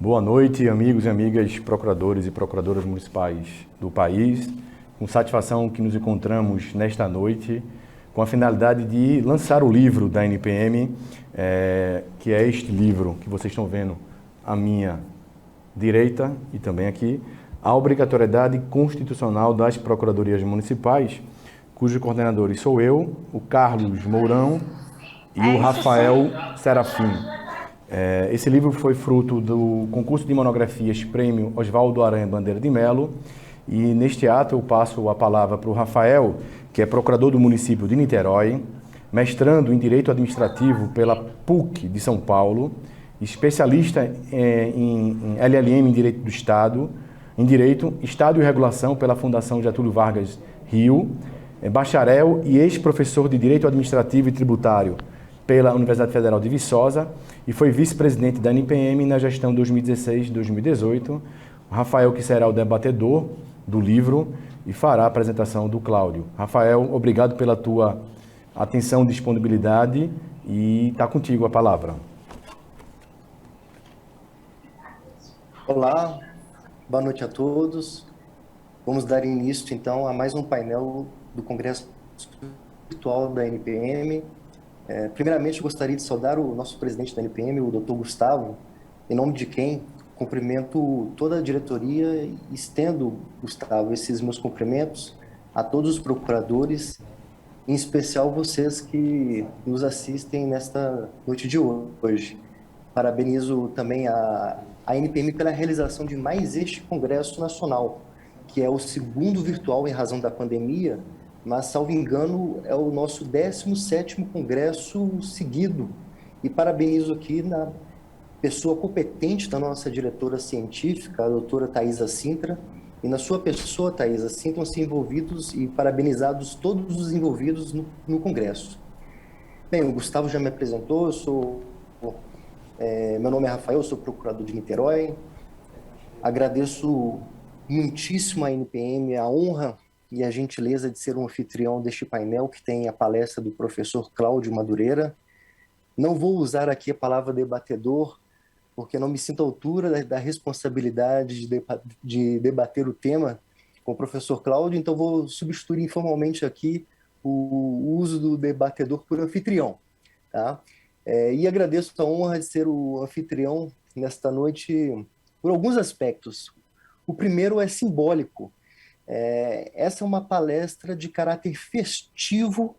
Boa noite, amigos e amigas procuradores e procuradoras municipais do país. Com satisfação que nos encontramos nesta noite com a finalidade de lançar o livro da NPM, que é este livro que vocês estão vendo à minha direita e também aqui, a obrigatoriedade constitucional das procuradorias municipais, cujos coordenadores sou eu, o Carlos Mourão e o Rafael Serafim. Esse livro foi fruto do concurso de monografias Prêmio Oswaldo Aranha Bandeira de Melo, e neste ato eu passo a palavra para o Rafael, que é procurador do município de Niterói, mestrando em Direito Administrativo pela PUC de São Paulo, especialista em LLM em Direito do Estado, em Direito, Estado e Regulação pela Fundação Getúlio Vargas Rio, bacharel e ex-professor de Direito Administrativo e Tributário pela Universidade Federal de Viçosa e foi vice-presidente da NPM na gestão 2016-2018. O Rafael, que será o debatedor do livro e fará a apresentação do Cláudio. Rafael, obrigado pela tua atenção e disponibilidade e está contigo a palavra. Olá, boa noite a todos. Vamos dar início, então, a mais um painel do Congresso Virtual da NPM. Primeiramente, gostaria de saudar o nosso presidente da NPM, o Dr. Gustavo, em nome de quem cumprimento toda a diretoria e estendo, Gustavo, esses meus cumprimentos a todos os procuradores, em especial vocês que nos assistem nesta noite de hoje. Parabenizo também a NPM pela realização de mais este Congresso Nacional, que é o segundo virtual em razão da pandemia, mas, salvo engano, é o nosso 17º Congresso seguido. E parabenizo aqui na pessoa competente da nossa diretora científica, a doutora Thaisa Sintra, e na sua pessoa, Thaisa, sintam-se envolvidos e parabenizados todos os envolvidos no Congresso. Bem, o Gustavo já me apresentou, meu nome é Rafael, eu sou procurador de Niterói. Agradeço muitíssimo à NPM a honra e a gentileza de ser um anfitrião deste painel que tem a palestra do professor Cláudio Madureira. Não vou usar aqui a palavra debatedor, porque não me sinto à altura da responsabilidade de debater o tema com o professor Cláudio, então vou substituir informalmente aqui o uso do debatedor por anfitrião, tá? E agradeço a honra de ser o anfitrião nesta noite por alguns aspectos. O primeiro é simbólico. Essa é uma palestra de caráter festivo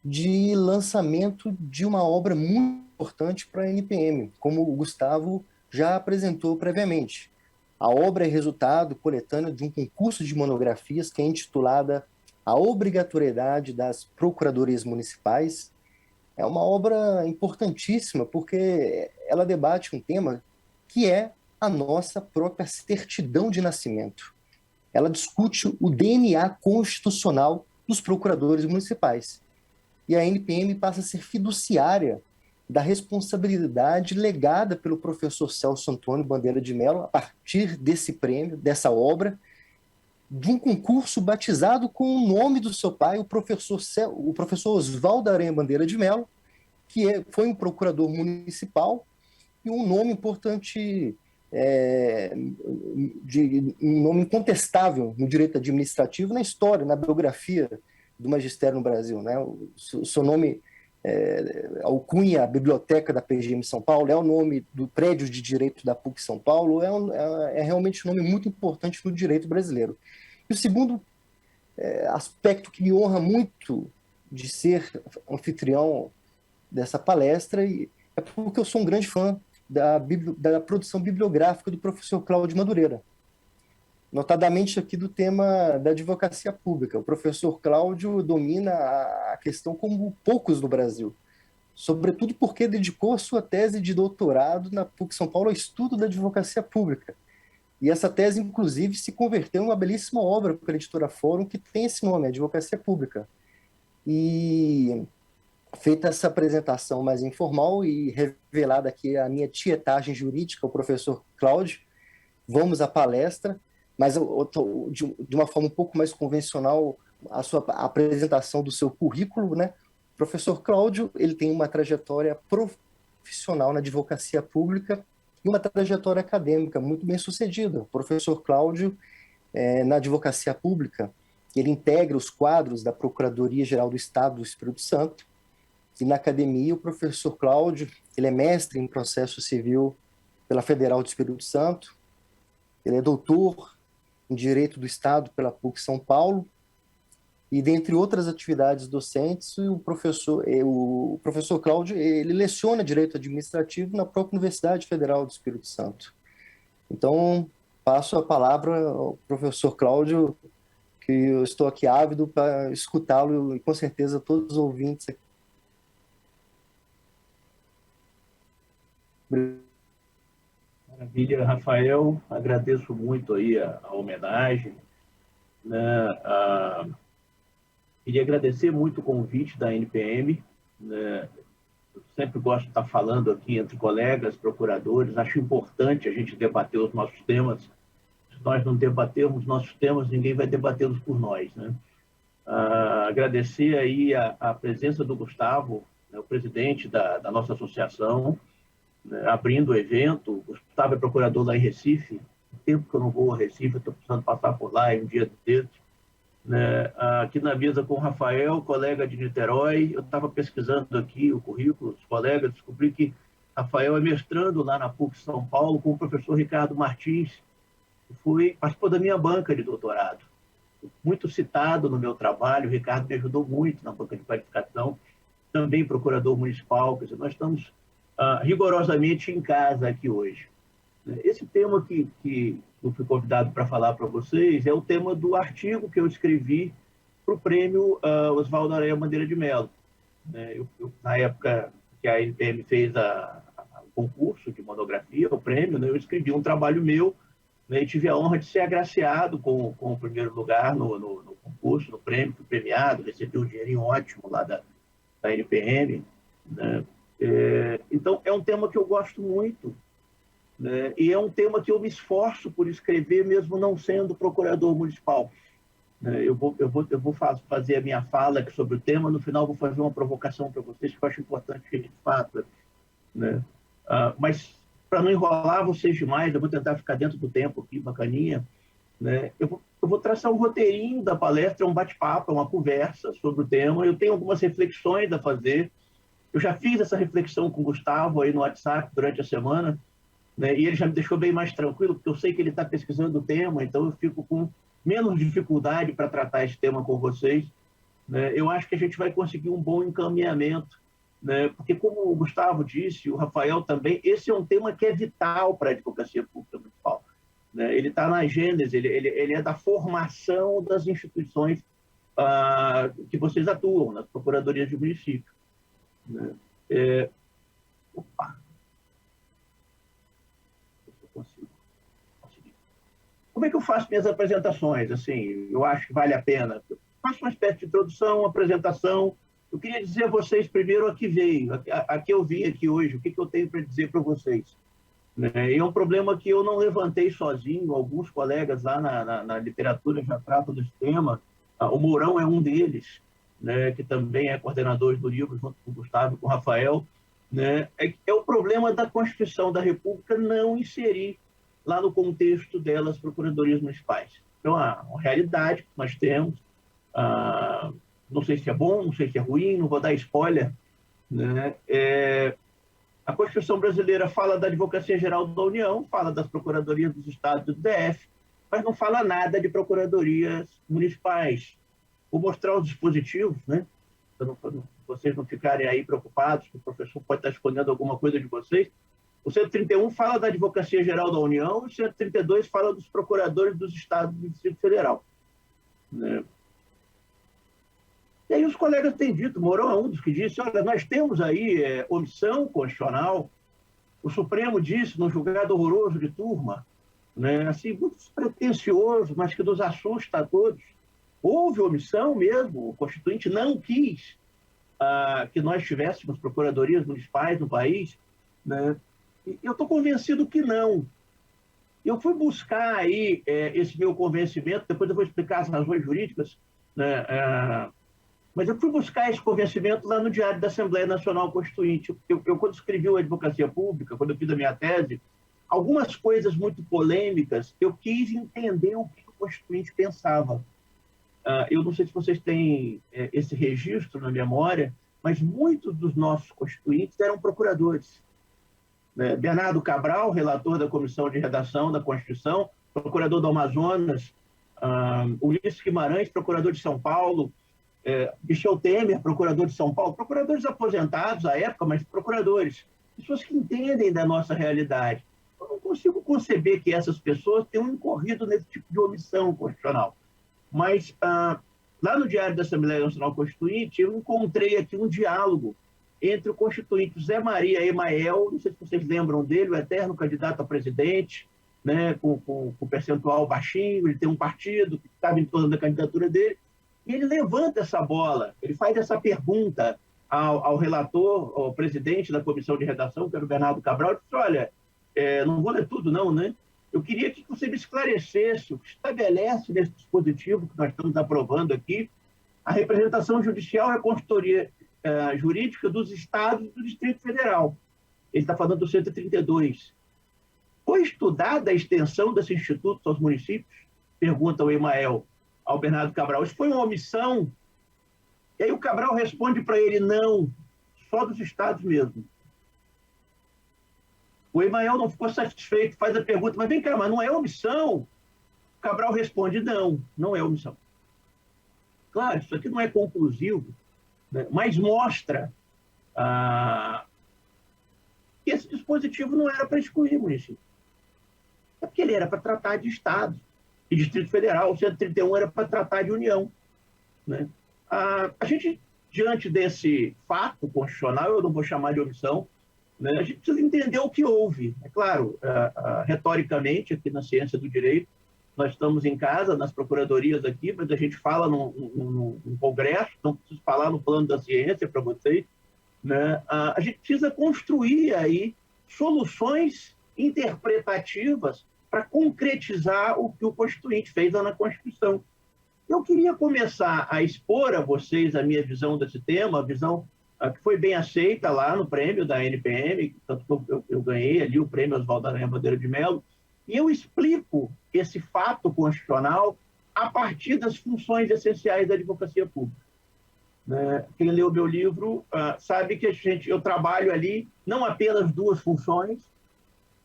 de lançamento de uma obra muito importante para a NPM, como o Gustavo já apresentou previamente. A obra é resultado coletâneo de um concurso de monografias que é intitulada A Obrigatoriedade das Procuradorias Municipais. É uma obra importantíssima porque ela debate um tema que é a nossa própria certidão de nascimento. Ela discute o DNA constitucional dos procuradores municipais. E a NPM passa a ser fiduciária da responsabilidade legada pelo professor Celso Antônio Bandeira de Melo, a partir desse prêmio, dessa obra, de um concurso batizado com o nome do seu pai, o professor Oswaldo Aranha Bandeira de Melo, que foi um procurador municipal e um nome importante, um nome incontestável no direito administrativo, na história, na biografia do magistério no Brasil, né? O seu nome alcunha a biblioteca da PGM São Paulo, é o nome do prédio de direito da PUC São Paulo, é realmente um nome muito importante no direito brasileiro. E o segundo aspecto que me honra muito de ser anfitrião dessa palestra é porque eu sou um grande fã da produção bibliográfica do professor Cláudio Madureira, notadamente aqui do tema da advocacia pública. O professor Cláudio domina a questão como poucos no Brasil, sobretudo porque dedicou a sua tese de doutorado na PUC São Paulo ao estudo da advocacia pública. E essa tese, inclusive, se converteu em uma belíssima obra pela editora Fórum, que tem esse nome, Advocacia Pública. E feita essa apresentação mais informal e revelada aqui a minha tietagem jurídica, o professor Cláudio, vamos à palestra, mas de uma forma um pouco mais convencional, a apresentação do seu currículo, né? O professor Cláudio, ele tem uma trajetória profissional na advocacia pública e uma trajetória acadêmica muito bem sucedida. O professor Cláudio, na advocacia pública, ele integra os quadros da Procuradoria-Geral do Estado do Espírito Santo, e na academia o professor Cláudio, ele é mestre em processo civil pela Federal do Espírito Santo, ele é doutor em Direito do Estado pela PUC São Paulo, e dentre outras atividades docentes, o professor Cláudio, ele leciona Direito Administrativo na própria Universidade Federal do Espírito Santo. Então, passo a palavra ao professor Cláudio, que eu estou aqui ávido para escutá-lo e com certeza todos os ouvintes aqui. Maravilha, Rafael, agradeço muito aí a homenagem, né? Queria agradecer muito o convite da NPM, né? Eu sempre gosto de estar falando aqui entre colegas, procuradores, acho importante a gente debater os nossos temas. Se nós não debatermos nossos temas, ninguém vai debatê-los por nós, né? Agradecer aí a presença do Gustavo, né, o presidente da nossa associação, né, abrindo o evento. O Gustavo é procurador lá em Recife, o tempo que eu não vou a Recife, estou precisando passar por lá em um dia desses. Né? Aqui na mesa com o Rafael, colega de Niterói, eu estava pesquisando aqui o currículo dos colegas, descobri que Rafael é mestrando lá na PUC São Paulo com o professor Ricardo Martins, que participou da minha banca de doutorado. Muito citado no meu trabalho, o Ricardo me ajudou muito na banca de qualificação, também procurador municipal, quer dizer, nós estamos rigorosamente em casa aqui hoje. Esse tema que eu fui convidado para falar para vocês é o tema do artigo que eu escrevi para o prêmio Oswaldo Aranha Bandeira de Mello. Na época que a NPM fez o concurso de monografia, o prêmio, né, eu escrevi um trabalho meu, né, e tive a honra de ser agraciado com o primeiro lugar no concurso, no prêmio, fui premiado, recebi um dinheirinho ótimo lá da NPM. Né? Então, é um tema que eu gosto muito, né? E é um tema que eu me esforço por escrever, mesmo não sendo procurador municipal. Eu vou fazer a minha fala aqui sobre o tema, no final vou fazer uma provocação para vocês que eu acho importante que a gente faça. Né? Mas, para não enrolar vocês demais, eu vou tentar ficar dentro do tempo aqui, bacaninha. Né? Eu vou traçar um roteirinho da palestra, um bate-papo, uma conversa sobre o tema. Eu tenho algumas reflexões a fazer. Eu já fiz essa reflexão com o Gustavo aí no WhatsApp durante a semana, né? E ele já me deixou bem mais tranquilo, porque eu sei que ele está pesquisando o tema, então eu fico com menos dificuldade para tratar esse tema com vocês. Né? Eu acho que a gente vai conseguir um bom encaminhamento, né? Porque, como o Gustavo disse, o Rafael também, esse é um tema que é vital para a advocacia pública municipal. Né? Ele está na gênese, ele é da formação das instituições que vocês atuam, nas procuradorias de município. Né? Opa! Como é que eu faço minhas apresentações? Assim, eu acho que vale a pena. Eu faço uma espécie de introdução, uma apresentação. Eu queria dizer a vocês primeiro a que veio, a que eu vim aqui hoje, o que eu tenho para dizer para vocês. Né? E é um problema que eu não levantei sozinho, alguns colegas lá na literatura já tratam desse tema. O Mourão é um deles, né, que também é coordenador do livro, junto com o Gustavo e com o Rafael. Né? É o problema da Constituição da República não inserir lá no contexto delas procuradorias municipais. Então, uma realidade que nós temos, não sei se é bom, não sei se é ruim, não vou dar spoiler, né? A Constituição brasileira fala da Advocacia Geral da União, fala das procuradorias dos estados e do DF, mas não fala nada de procuradorias municipais. Vou mostrar os dispositivos, né? Para vocês não ficarem aí preocupados, que o professor pode estar escondendo alguma coisa de vocês. O 131 fala da Advocacia Geral da União e o 132 fala dos procuradores dos estados e do Distrito Federal. Né? E aí os colegas têm dito, Mourão é um dos que disse, olha, nós temos aí omissão constitucional, o Supremo disse, num julgado horroroso de turma, né, assim, muito pretensioso, mas que nos assusta a todos. Houve omissão mesmo, o Constituinte não quis que nós tivéssemos procuradorias municipais no país, né? Eu estou convencido que não. Eu fui buscar aí esse meu convencimento, depois eu vou explicar as razões jurídicas, né? Mas eu fui buscar esse convencimento lá no Diário da Assembleia Nacional Constituinte. Eu quando escrevi a Advocacia Pública, quando eu fiz a minha tese, algumas coisas muito polêmicas, eu quis entender o que o Constituinte pensava. Eu não sei se vocês têm esse registro na memória, mas muitos dos nossos constituintes eram procuradores. Bernardo Cabral, relator da Comissão de Redação da Constituição, procurador do Amazonas, Ulisses Guimarães, procurador de São Paulo, Michel Temer, procurador de São Paulo, procuradores aposentados à época, mas procuradores, pessoas que entendem da nossa realidade. Eu não consigo conceber que essas pessoas tenham incorrido nesse tipo de omissão constitucional. Mas, lá no Diário da Assembleia Nacional Constituinte, eu encontrei aqui um diálogo entre o constituinte Zé Maria Emael, não sei se vocês lembram dele, o eterno candidato a presidente, né, com percentual baixinho, ele tem um partido que estava em torno da candidatura dele, e ele levanta essa bola, ele faz essa pergunta ao relator, ao presidente da comissão de redação, que era o Bernardo Cabral, e disse, olha, não vou ler tudo não, né? Eu queria que você me esclarecesse o que estabelece nesse dispositivo que nós estamos aprovando aqui, a representação judicial e a consultoria jurídica dos estados e do Distrito Federal. Ele está falando do 132. Foi estudada a extensão desse instituto aos municípios? Pergunta o Emael ao Bernardo Cabral. Isso foi uma omissão? E aí o Cabral responde para ele, não, só dos estados mesmo. O Emael não ficou satisfeito, faz a pergunta, mas vem cá, mas não é omissão? O Cabral responde, não, não é omissão. Claro, isso aqui não é conclusivo, né, mas mostra que esse dispositivo não era para excluir município. É porque ele era para tratar de Estado e Distrito Federal, o 131 era para tratar de União. Né? A gente, diante desse fato constitucional, eu não vou chamar de omissão, né, a gente precisa entender o que houve. É claro, retoricamente, aqui na ciência do direito, nós estamos em casa, nas procuradorias aqui, mas a gente fala num congresso, não preciso falar no plano da ciência para vocês, né? A gente precisa construir aí soluções interpretativas para concretizar o que o Constituinte fez lá na Constituição. Eu queria começar a expor a vocês a minha visão desse tema, a visão que foi bem aceita lá no prêmio da NPM, tanto que eu ganhei ali o prêmio Oswaldo Aranha Bandeira de Mello, e eu explico esse fato constitucional a partir das funções essenciais da advocacia pública. Quem leu meu livro sabe que eu trabalho ali não apenas duas funções,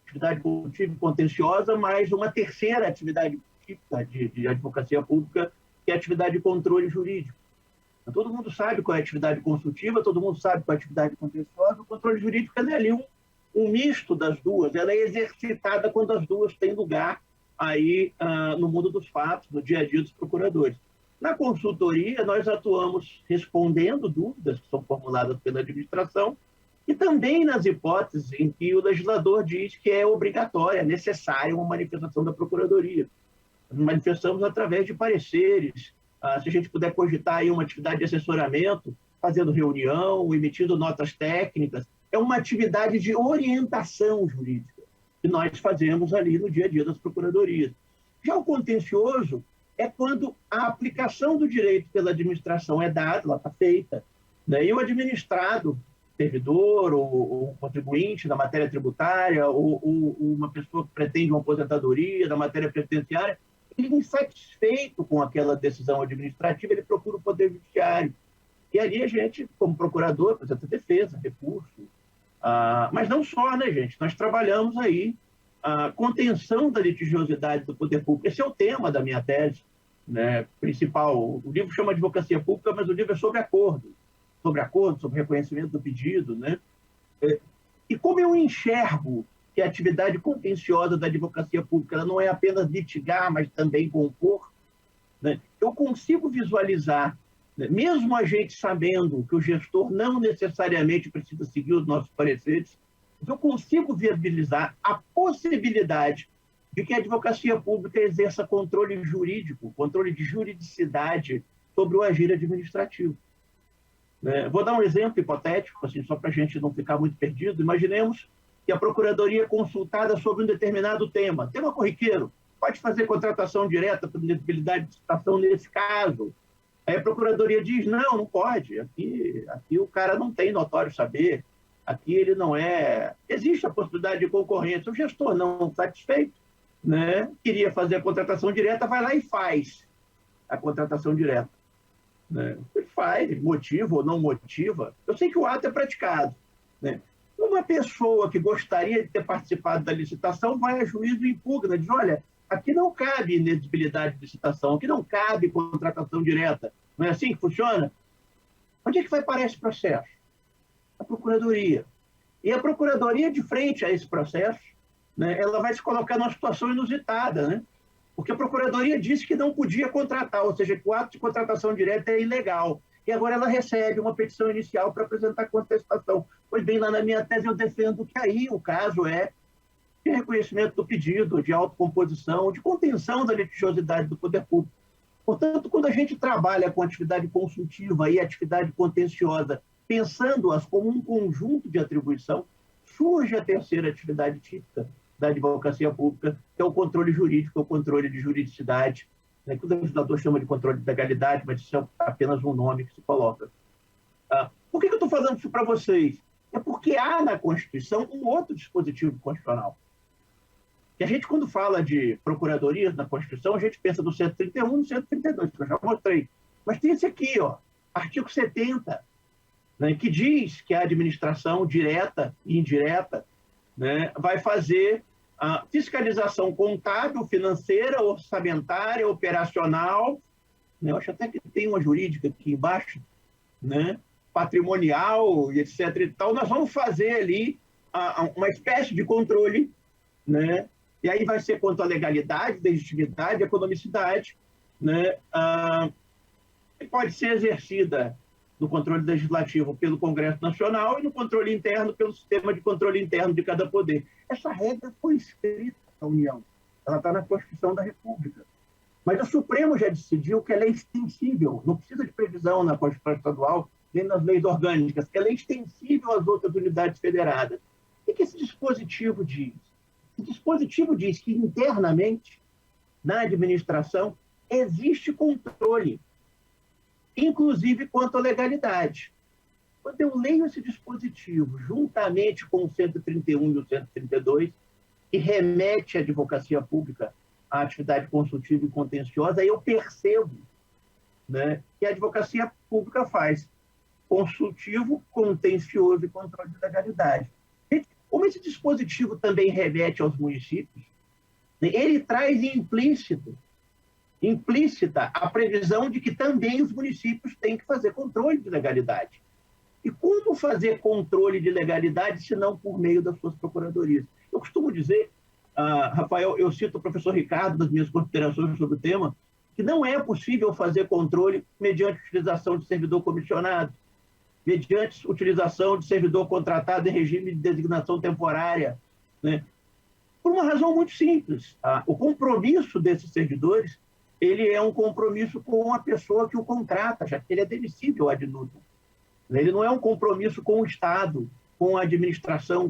atividade consultiva e contenciosa, mas uma terceira atividade típica de advocacia pública, que é a atividade de controle jurídico. Todo mundo sabe qual é a atividade consultiva, todo mundo sabe qual é a atividade contenciosa, o controle jurídico é ali um misto das duas, ela é exercitada quando as duas têm lugar aí no mundo dos fatos, no dia a dia dos procuradores. Na consultoria, nós atuamos respondendo dúvidas que são formuladas pela administração e também nas hipóteses em que o legislador diz que é obrigatória, é necessária uma manifestação da procuradoria. Nós manifestamos através de pareceres, se a gente puder cogitar aí uma atividade de assessoramento, fazendo reunião, emitindo notas técnicas, é uma atividade de orientação jurídica que nós fazemos ali no dia a dia das procuradorias. Já o contencioso é quando a aplicação do direito pela administração é dada, ela está feita, né? E o administrado, servidor ou contribuinte da matéria tributária ou uma pessoa que pretende uma aposentadoria da matéria previdenciária, ele insatisfeito com aquela decisão administrativa, ele procura o Poder Judiciário. E ali a gente, como procurador, apresenta defesa, recurso. Mas não só, né, gente? Nós trabalhamos aí a contenção da litigiosidade do poder público. Esse é o tema da minha tese, né, principal. O livro chama Advocacia Pública, mas o livro é sobre acordo, sobre reconhecimento do pedido, né? E como eu enxergo que a atividade contenciosa da advocacia pública ela não é apenas litigar, mas também compor, né? Eu consigo visualizar, né, mesmo a gente sabendo que o gestor não necessariamente precisa seguir os nossos pareceres, eu consigo viabilizar a possibilidade de que a advocacia pública exerça controle jurídico, controle de juridicidade sobre o agir administrativo. Vou dar um exemplo hipotético, assim, só para a gente não ficar muito perdido. Imaginemos que a Procuradoria é consultada sobre um determinado tema corriqueiro, pode fazer contratação direta por inelegibilidade de citação nesse caso. Aí a Procuradoria diz, não pode, aqui o cara não tem notório saber, Aqui ele não é... Existe a possibilidade de concorrência. O gestor não satisfeito, né, queria fazer a contratação direta, vai lá e faz a contratação direta. Né? Ele faz, motiva ou não motiva. Eu sei que o ato é praticado. Né? Uma pessoa que gostaria de ter participado da licitação vai a juízo e impugna, diz, olha, aqui não cabe inexigibilidade de licitação, aqui não cabe contratação direta. Não é assim que funciona? Onde é que vai parar esse processo? A Procuradoria. E a Procuradoria, de frente a esse processo, né, ela vai se colocar numa situação inusitada, né? Porque a Procuradoria disse que não podia contratar, ou seja, que o ato de contratação direta é ilegal. E agora ela recebe uma petição inicial para apresentar contestação. Pois bem, lá na minha tese eu defendo que aí o caso é de reconhecimento do pedido, de autocomposição, de contenção da litigiosidade do poder público. Portanto, quando a gente trabalha com atividade consultiva e atividade contenciosa, pensando-as como um conjunto de atribuição, surge a terceira atividade típica da advocacia pública, que é o controle jurídico, o controle de juridicidade, né, que o legislador chama de controle de legalidade, mas isso é apenas um nome que se coloca. Por que eu estou falando isso para vocês? É porque há na Constituição um outro dispositivo constitucional. E a gente, quando fala de procuradorias na Constituição, a gente pensa no 131 e no 132, que eu já mostrei. Mas tem esse aqui, ó, artigo 70, né, que diz que a administração direta e indireta, né, vai fazer a fiscalização contábil, financeira, orçamentária, operacional, né, eu acho até que tem uma jurídica aqui embaixo, né, patrimonial, etc. e tal. Nós vamos fazer ali uma espécie de controle, né, e aí vai ser quanto à legalidade, legitimidade, economicidade, né, que pode ser exercida no controle legislativo pelo Congresso Nacional e no controle interno pelo sistema de controle interno de cada poder. Essa regra foi escrita na União, ela está na Constituição da República. Mas o Supremo já decidiu que ela é extensível, não precisa de previsão na Constituição Estadual, nem nas leis orgânicas, que ela é extensível às outras unidades federadas. O que esse dispositivo diz? O dispositivo diz que internamente, na administração, existe controle, inclusive quanto à legalidade. Quando eu leio esse dispositivo, juntamente com o 131 e o 132, que remete à advocacia pública, à atividade consultiva e contenciosa, eu percebo, né, que a advocacia pública faz consultivo, contencioso e controle de legalidade. Como esse dispositivo também remete aos municípios, ele traz implícita a previsão de que também os municípios têm que fazer controle de legalidade. E como fazer controle de legalidade se não por meio das suas procuradorias? Eu costumo dizer, Rafael, eu cito o professor Ricardo nas minhas considerações sobre o tema, que não é possível fazer controle mediante utilização de servidor comissionado, mediante utilização de servidor contratado em regime de designação temporária, né? Por uma razão muito simples. O compromisso desses servidores, ele é um compromisso com a pessoa que o contrata, já que ele é demissível ad nutum. Ele não é um compromisso com o Estado, com a administração,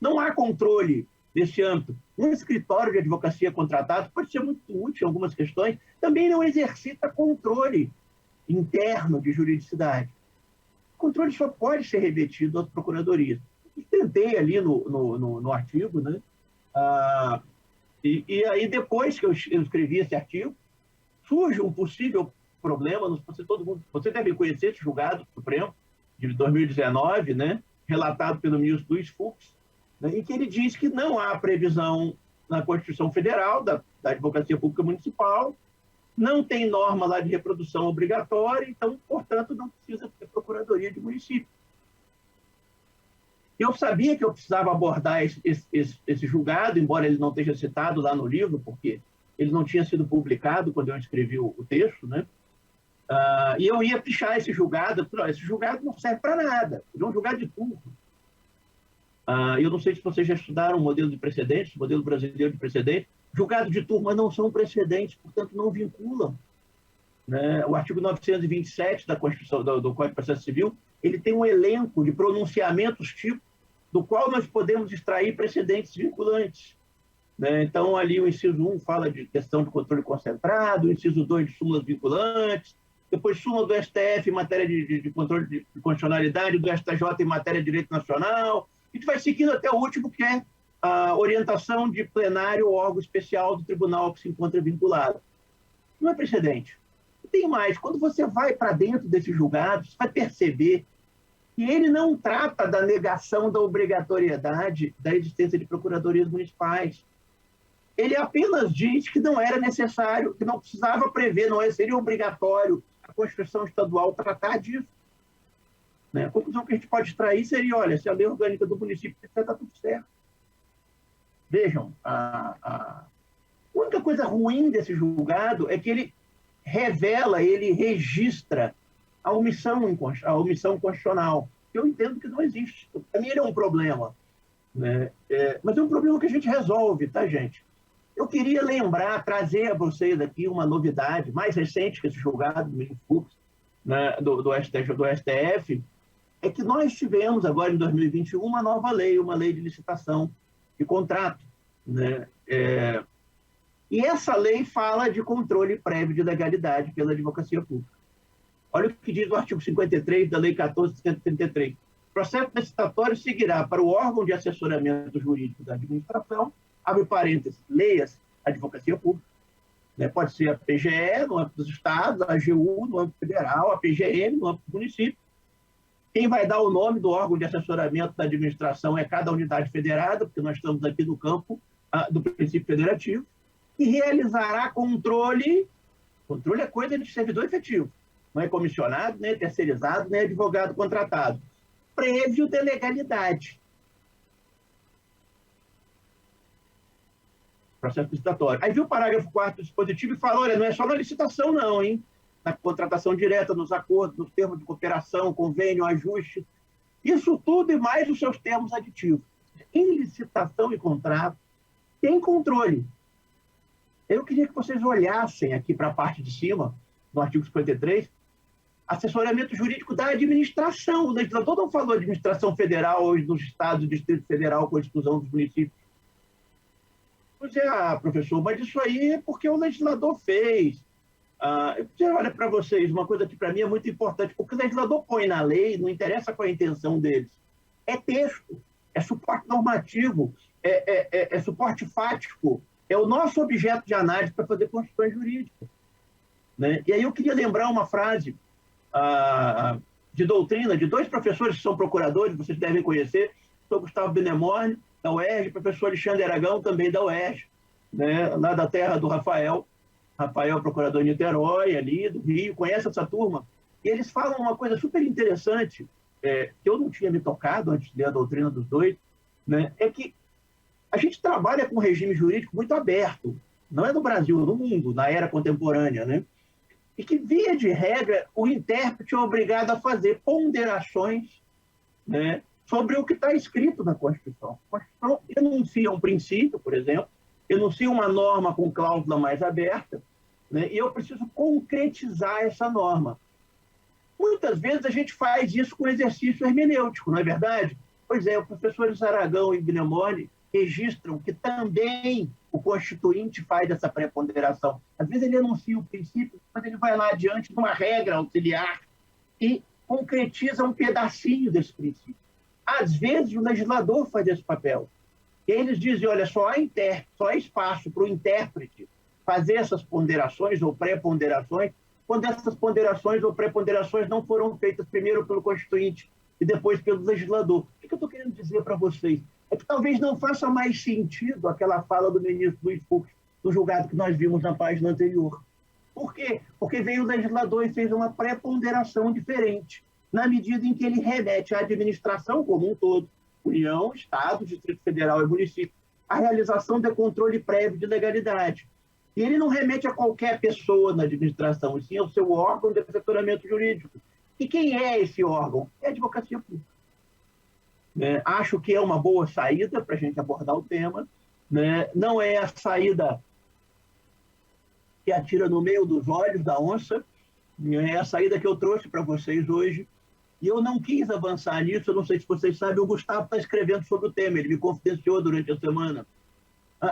não há controle nesse âmbito. Um escritório de advocacia contratado pode ser muito útil em algumas questões, também não exercita controle interno de juridicidade. O controle só pode ser remetido às procuradorias. Eu tentei ali no artigo, né? E aí, depois que eu escrevi esse artigo, surge um possível problema. Você deve conhecer esse julgado do Supremo, de 2019, né? Relatado pelo ministro Luiz Fux, né? Em que ele diz que não há previsão na Constituição Federal da Advocacia Pública Municipal, não tem norma lá de reprodução obrigatória, então, portanto, não precisa ter procuradoria de município. Eu sabia que eu precisava abordar esse julgado, embora ele não esteja citado lá no livro, porque ele não tinha sido publicado quando eu escrevi o texto, né? E eu ia pichar esse julgado, esse julgado não serve para nada, ele é um julgado de turno. Eu não sei se vocês já estudaram o modelo de precedentes, o modelo brasileiro de precedentes. Julgados de turma não são precedentes, portanto, não vinculam. Né? O artigo 927 da Constituição, do Código de Processo Civil, ele tem um elenco de pronunciamentos tipo, do qual nós podemos extrair precedentes vinculantes. Né? Então, ali o inciso 1 fala de questão de controle concentrado, o inciso 2 de súmulas vinculantes, depois súmula do STF em matéria de controle de constitucionalidade, do STJ em matéria de direito nacional. A gente vai seguindo até o último, que é a orientação de plenário ou órgão especial do tribunal que se encontra vinculado. Não é precedente. Tem mais, quando você vai para dentro desse julgado, você vai perceber que ele não trata da negação da obrigatoriedade da existência de procuradorias municipais. Ele apenas diz que não era necessário, que não precisava prever, seria obrigatório a Constituição Estadual tratar disso. Né? A conclusão que a gente pode extrair seria, olha, se a lei orgânica do município está tudo certo. Vejam, a única coisa ruim desse julgado é que ele revela, ele registra a omissão constitucional. Eu entendo que não existe. Para mim, ele é um problema. Né? Mas é um problema que a gente resolve, tá, gente? Eu queria lembrar, trazer a vocês aqui uma novidade mais recente que esse julgado do Fux, né, do STF, é que nós tivemos agora, em 2021, uma nova lei, uma lei de licitação de contrato. Né? E essa lei fala de controle prévio de legalidade pela advocacia pública. Olha o que diz o artigo 53 da Lei 14.133. O processo licitatório seguirá para o órgão de assessoramento jurídico da administração, abre parênteses, leias, advocacia pública, né? Pode ser a PGE, no âmbito dos estados, a AGU, no âmbito federal, a PGM, no âmbito do município. Quem vai dar o nome do órgão de assessoramento da administração é cada unidade federada, porque nós estamos aqui no campo do princípio federativo, e realizará controle. Controle é coisa de servidor efetivo. Não é comissionado, nem terceirizado, nem advogado contratado. Prévio de legalidade. Processo licitatório. Aí viu o parágrafo 4º do dispositivo e fala, olha, não é só na licitação não, hein? Na contratação direta, nos acordos, nos termos de cooperação, convênio, ajuste. Isso tudo e mais os seus termos aditivos. Em licitação e contrato, tem controle. Eu queria que vocês olhassem aqui para a parte de cima, do artigo 53, assessoramento jurídico da administração. O legislador não falou administração federal ou dos estados, do Distrito Federal, com a exclusão dos municípios. Pois é, professor, mas isso aí é porque o legislador fez. Eu quero olhar para vocês, uma coisa que para mim é muito importante, porque o legislador põe na lei, não interessa qual é a intenção deles. É texto, é suporte normativo, é suporte fático, é o nosso objeto de análise para fazer construções jurídicas. Né? E aí eu queria lembrar uma frase de doutrina de dois professores que são procuradores, vocês devem conhecer, o professor Gustavo Benemorne, da UERJ, o professor Alexandre Aragão, também da UERJ, né? Lá da terra do Rafael, procurador de Niterói, ali do Rio, conhece essa turma, e eles falam uma coisa super interessante, que eu não tinha me tocado antes de ler a doutrina dos dois, né? É que a gente trabalha com um regime jurídico muito aberto, não é no Brasil, no mundo, na era contemporânea, né? E que, via de regra, o intérprete é obrigado a fazer ponderações, né, sobre o que está escrito na Constituição. A Constituição enuncia um princípio, por exemplo, enuncia uma norma com cláusula mais aberta, né, e eu preciso concretizar essa norma. Muitas vezes a gente faz isso com exercício hermenêutico, não é verdade? Pois é, o professor Aragão e Benemorne registram que também o Constituinte faz essa preponderação. Às vezes ele enuncia o princípio, mas ele vai lá adiante de uma regra auxiliar e concretiza um pedacinho desse princípio. Às vezes o legislador faz esse papel. E eles dizem, olha, só há espaço para o intérprete fazer essas ponderações ou pré-ponderações quando essas ponderações ou pré-ponderações não foram feitas primeiro pelo Constituinte e depois pelo legislador. O que eu estou querendo dizer para vocês? É que talvez não faça mais sentido aquela fala do ministro Luiz Fux no julgado que nós vimos na página anterior. Por quê? Porque veio o legislador e fez uma pré-ponderação diferente, na medida em que ele remete à administração como um todo, União, Estado, Distrito Federal e município, a realização de controle prévio de legalidade. E ele não remete a qualquer pessoa na administração, e sim ao seu órgão de assessoramento jurídico. E quem é esse órgão? É a advocacia pública. Acho que é uma boa saída para a gente abordar o tema. Né? Não é a saída que atira no meio dos olhos da onça, é a saída que eu trouxe para vocês hoje. E eu não quis avançar nisso, eu não sei se vocês sabem, o Gustavo está escrevendo sobre o tema, ele me confidenciou durante a semana.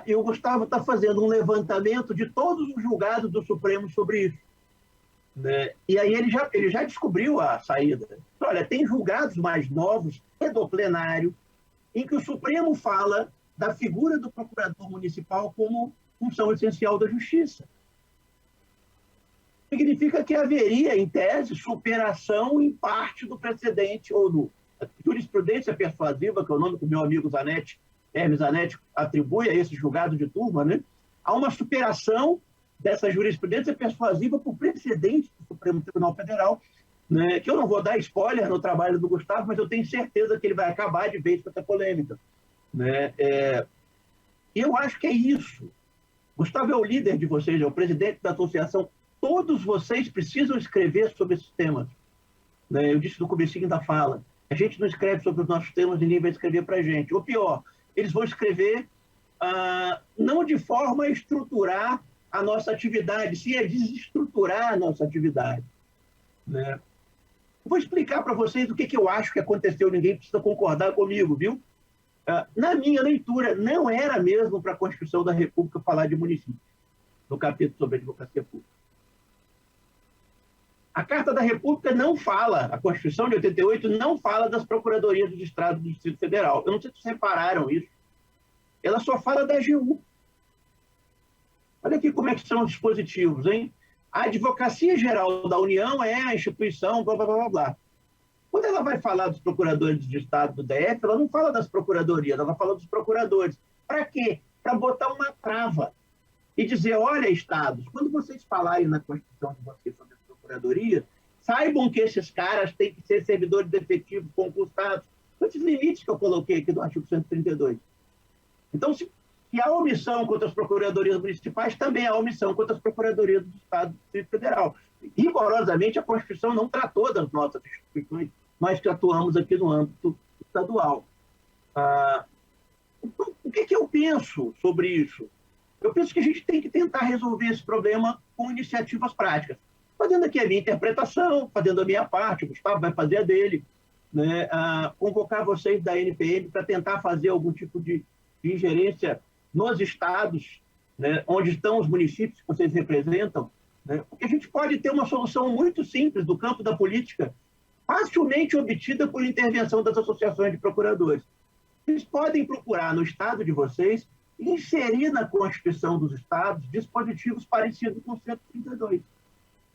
E o Gustavo está fazendo um levantamento de todos os julgados do Supremo sobre isso. né? E aí ele já descobriu a saída. Olha, tem julgados mais novos e do plenário em que o Supremo fala da figura do procurador municipal como função essencial da justiça. Significa que haveria, em tese, superação em parte do precedente ou do jurisprudência persuasiva, que é o nome que o meu amigo Zanetti, Hermes Zanetti, atribui a esse julgado de turma, né? Há uma superação dessa jurisprudência persuasiva por precedente do Supremo Tribunal Federal, né? Que eu não vou dar spoiler no trabalho do Gustavo, mas eu tenho certeza que ele vai acabar de vez com essa polêmica, né? Eu acho que é isso. Gustavo é o líder de vocês, é o presidente da associação. Todos vocês precisam escrever sobre esses temas, né? Eu disse no comecinho da fala, a gente não escreve sobre os nossos temas, ninguém vai escrever para a gente. Ou pior, eles vão escrever não de forma a estruturar a nossa atividade, sim a desestruturar a nossa atividade, né? Vou explicar para vocês o que eu acho que aconteceu, ninguém precisa concordar comigo, viu? Na minha leitura, não era mesmo para a Constituição da República falar de município, no capítulo sobre a advocacia pública. A Carta da República não fala, a Constituição de 88 não fala das procuradorias do Estado do Distrito Federal. Eu não sei se vocês repararam isso. Ela só fala da AGU. Olha aqui como é que são os dispositivos, hein? A Advocacia Geral da União é a instituição, blá, blá, blá, blá. Quando ela vai falar dos procuradores de Estado do DF, ela não fala das procuradorias, ela fala dos procuradores. Para quê? Para botar uma trava e dizer, olha, Estados, quando vocês falarem na Constituição de vocês sobre as procuradorias, saibam que esses caras têm que ser servidores efetivos, concursados, com esses limites que eu coloquei aqui do artigo 132. Então, se há omissão contra as procuradorias municipais, também há omissão contra as procuradorias do Estado do Distrito Federal. Rigorosamente, a Constituição não tratou das nossas instituições, nós que atuamos aqui no âmbito estadual. Então, o que eu penso sobre isso? Eu penso que a gente tem que tentar resolver esse problema com iniciativas práticas. Fazendo aqui a minha interpretação, fazendo a minha parte, o Gustavo vai fazer a dele, né? Convocar vocês da NPM para tentar fazer algum tipo de ingerência nos estados, né, onde estão os municípios que vocês representam, né? Porque a gente pode ter uma solução muito simples do campo da política, facilmente obtida por intervenção das associações de procuradores. Vocês podem procurar no estado de vocês inserir na Constituição dos estados dispositivos parecidos com o 132. O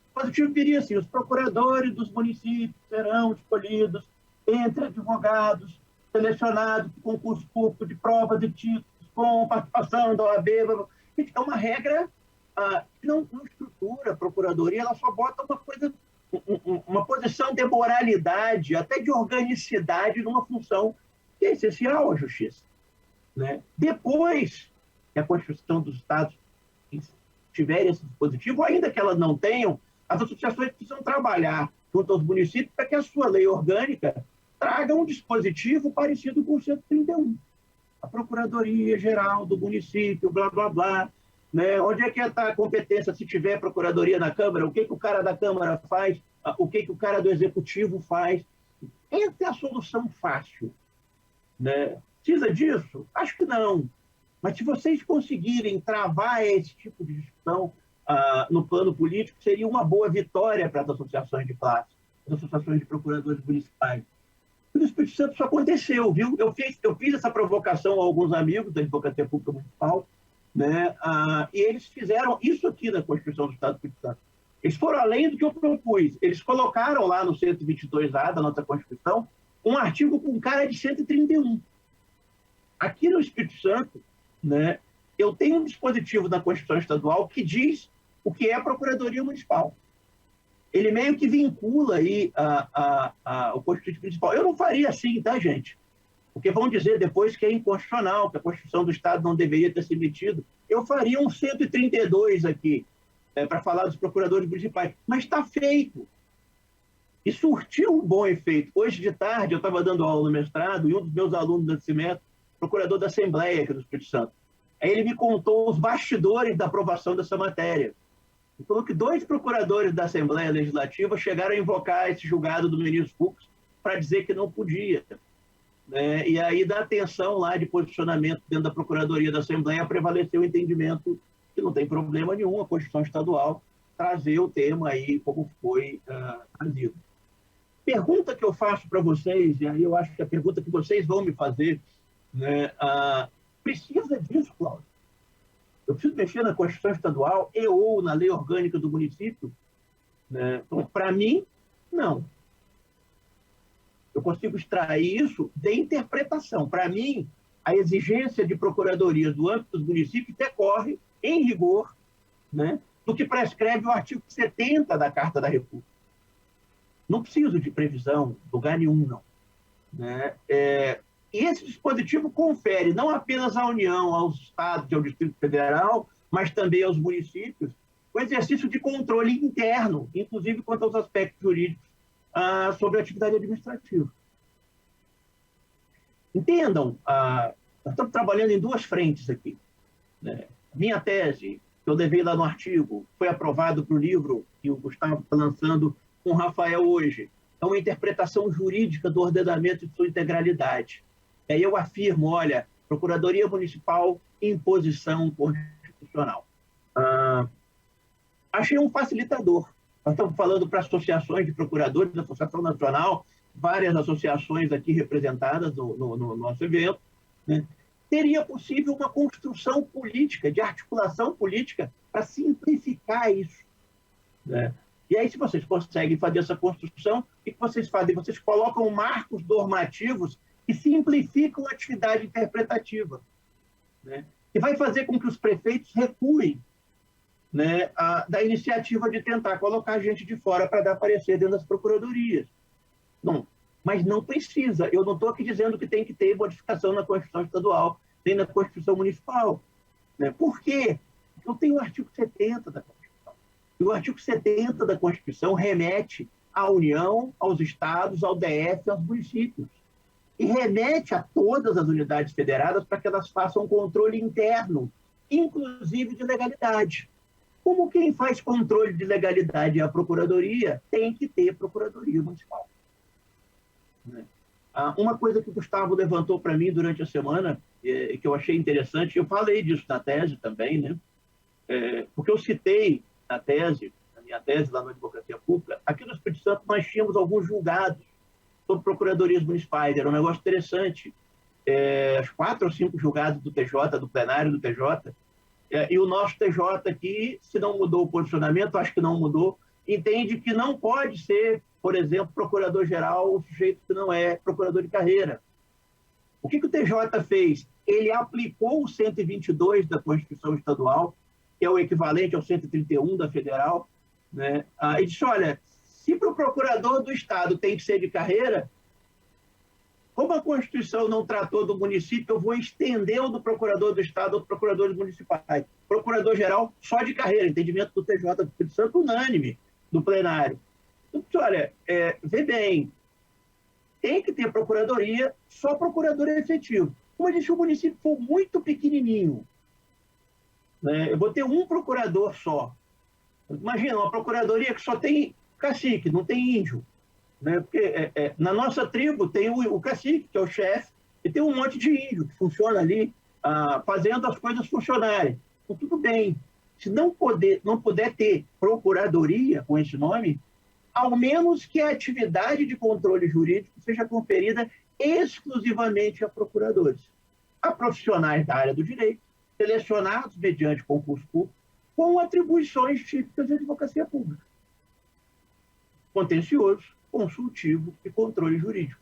dispositivo diria assim, os procuradores dos municípios serão escolhidos entre advogados selecionados por concurso público de provas e títulos, com participação da OAB. É uma regra que não estrutura a procuradoria, ela só bota uma posição de moralidade, até de organicidade, numa função que é essencial à justiça, né? Depois que a Constituição dos Estados tiver esse dispositivo, ainda que elas não tenham, as associações precisam trabalhar junto aos municípios para que a sua lei orgânica traga um dispositivo parecido com o 131. A Procuradoria Geral do município, blá, blá, blá, né? Onde é que está a competência se tiver procuradoria na Câmara? O que o cara da Câmara faz? O que o cara do Executivo faz? Essa é a solução fácil, né? Precisa disso? Acho que não. Mas se vocês conseguirem travar esse tipo de discussão no plano político, seria uma boa vitória para as associações de classe, as associações de procuradores municipais. No Espírito Santo isso aconteceu, viu? Eu fiz essa provocação a alguns amigos da Advocacia Pública Municipal, né? E eles fizeram isso aqui na Constituição do Estado do Espírito Santo. Eles foram além do que eu propus. Eles colocaram lá no 122A da nossa Constituição um artigo com cara de 131. Aqui no Espírito Santo, né, eu tenho um dispositivo na Constituição Estadual que diz o que é a Procuradoria Municipal. Ele meio que vincula aí o Constituinte Principal. Eu não faria assim, tá, gente? Porque vão dizer depois que é inconstitucional, que a Constituição do Estado não deveria ter se emitido. Eu faria um 132 aqui, para falar dos procuradores municipais. Mas está feito. E surtiu um bom efeito. Hoje de tarde, eu estava dando aula no mestrado, e um dos meus alunos da Cimetro, procurador da Assembleia aqui do Espírito Santo, aí ele me contou os bastidores da aprovação dessa matéria. Ele falou que 2 procuradores da Assembleia Legislativa chegaram a invocar esse julgado do ministro Fux para dizer que não podia, né? E aí, da atenção lá de posicionamento dentro da Procuradoria da Assembleia, prevaleceu o entendimento que não tem problema nenhum, a Constituição Estadual trazer o tema aí como foi trazido. Pergunta que eu faço para vocês, e aí eu acho que a pergunta que vocês vão me fazer, né, precisa disso, Cláudio? Eu preciso mexer na Constituição Estadual e ou na lei orgânica do município? Né? Então, para mim, não. Eu consigo extrair isso de interpretação. Para mim, a exigência de procuradorias do âmbito dos municípios decorre, em rigor, né, do que prescreve o artigo 70 da Carta da República. Não preciso de previsão, lugar nenhum, não. Né? E esse dispositivo confere não apenas à União, aos estados e ao Distrito Federal, mas também aos municípios, o exercício de controle interno, inclusive quanto aos aspectos jurídicos sobre a atividade administrativa. Entendam, nós estamos trabalhando em duas frentes aqui. Né? Minha tese, que eu levei lá no artigo, foi aprovado para o livro que o Gustavo está lançando com o Rafael hoje. É uma interpretação jurídica do ordenamento em sua integralidade. Aí eu afirmo, olha, Procuradoria Municipal, imposição constitucional. Achei um facilitador. Nós estamos falando para associações de procuradores, Associação Nacional, várias associações aqui representadas no nosso evento, né? Seria possível uma construção política, de articulação política, para simplificar isso. Né? E aí, se vocês conseguem fazer essa construção, o que vocês fazem? Vocês colocam marcos normativos que simplificam a atividade interpretativa, né? E vai fazer com que os prefeitos recuem, né, da iniciativa de tentar colocar gente de fora para dar parecer dentro das procuradorias. Não, mas não precisa. Eu não estou aqui dizendo que tem que ter modificação na Constituição Estadual, nem na Constituição Municipal. Né? Por quê? Porque eu tenho o artigo 70 da Constituição. E o artigo 70 da Constituição remete à União, aos estados, ao DF, aos municípios. E remete a todas as unidades federadas para que elas façam controle interno, inclusive de legalidade. Como quem faz controle de legalidade é a Procuradoria, tem que ter Procuradoria Municipal. Né? Uma coisa que o Gustavo levantou para mim durante a semana, que eu achei interessante, eu falei disso na tese também, né? Porque eu citei na minha tese lá na Advocacia Pública, aqui no Espírito Santo nós tínhamos alguns julgados sobre procuradorias municipais, era um negócio interessante. Os 4 ou 5 julgados do TJ, do plenário do TJ, e o nosso TJ aqui, se não mudou o posicionamento, acho que não mudou, entende que não pode ser, por exemplo, procurador-geral o sujeito que não é procurador de carreira. O que o TJ fez? Ele aplicou o 122 da Constituição Estadual, que é o equivalente ao 131 da Federal, né? E disse, olha, se para o procurador do Estado tem que ser de carreira, como a Constituição não tratou do município, eu vou estender o do procurador do Estado aos procuradores municipais. Procurador-geral só de carreira, entendimento do TJ do Espírito Santo unânime, do plenário. Então, olha, vê bem, tem que ter procuradoria, só procurador efetivo. Como eu disse, o município for muito pequenininho, né, eu vou ter um procurador só. Imagina, uma procuradoria que só tem cacique, não tem índio. Né? Porque na nossa tribo tem o cacique, que é o chefe, e tem um monte de índio que funciona ali, fazendo as coisas funcionarem. Então, tudo bem. Se não puder ter procuradoria com esse nome, ao menos que a atividade de controle jurídico seja conferida exclusivamente a procuradores, a profissionais da área do direito, selecionados mediante concurso público, com atribuições típicas de advocacia pública. Contencioso, consultivo e controle jurídico.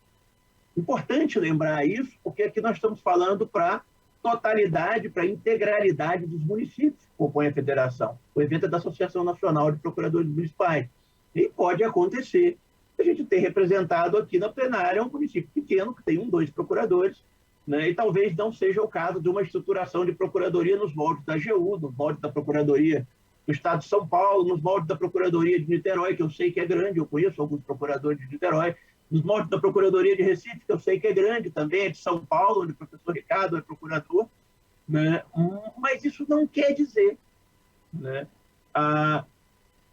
Importante lembrar isso, porque aqui nós estamos falando para totalidade, para integralidade dos municípios que compõem a federação. O evento é da Associação Nacional de Procuradores Municipais. E pode acontecer a gente ter representado aqui na plenária um município pequeno, que tem 1, 2 procuradores, né? E talvez não seja o caso de uma estruturação de procuradoria nos moldes da AGU, nos moldes da Procuradoria do Estado de São Paulo, nos moldes da Procuradoria de Niterói, que eu sei que é grande, eu conheço alguns procuradores de Niterói, nos moldes da Procuradoria de Recife, que eu sei que é grande também, é de São Paulo, onde o professor Ricardo é procurador, né? Mas isso não quer dizer, né,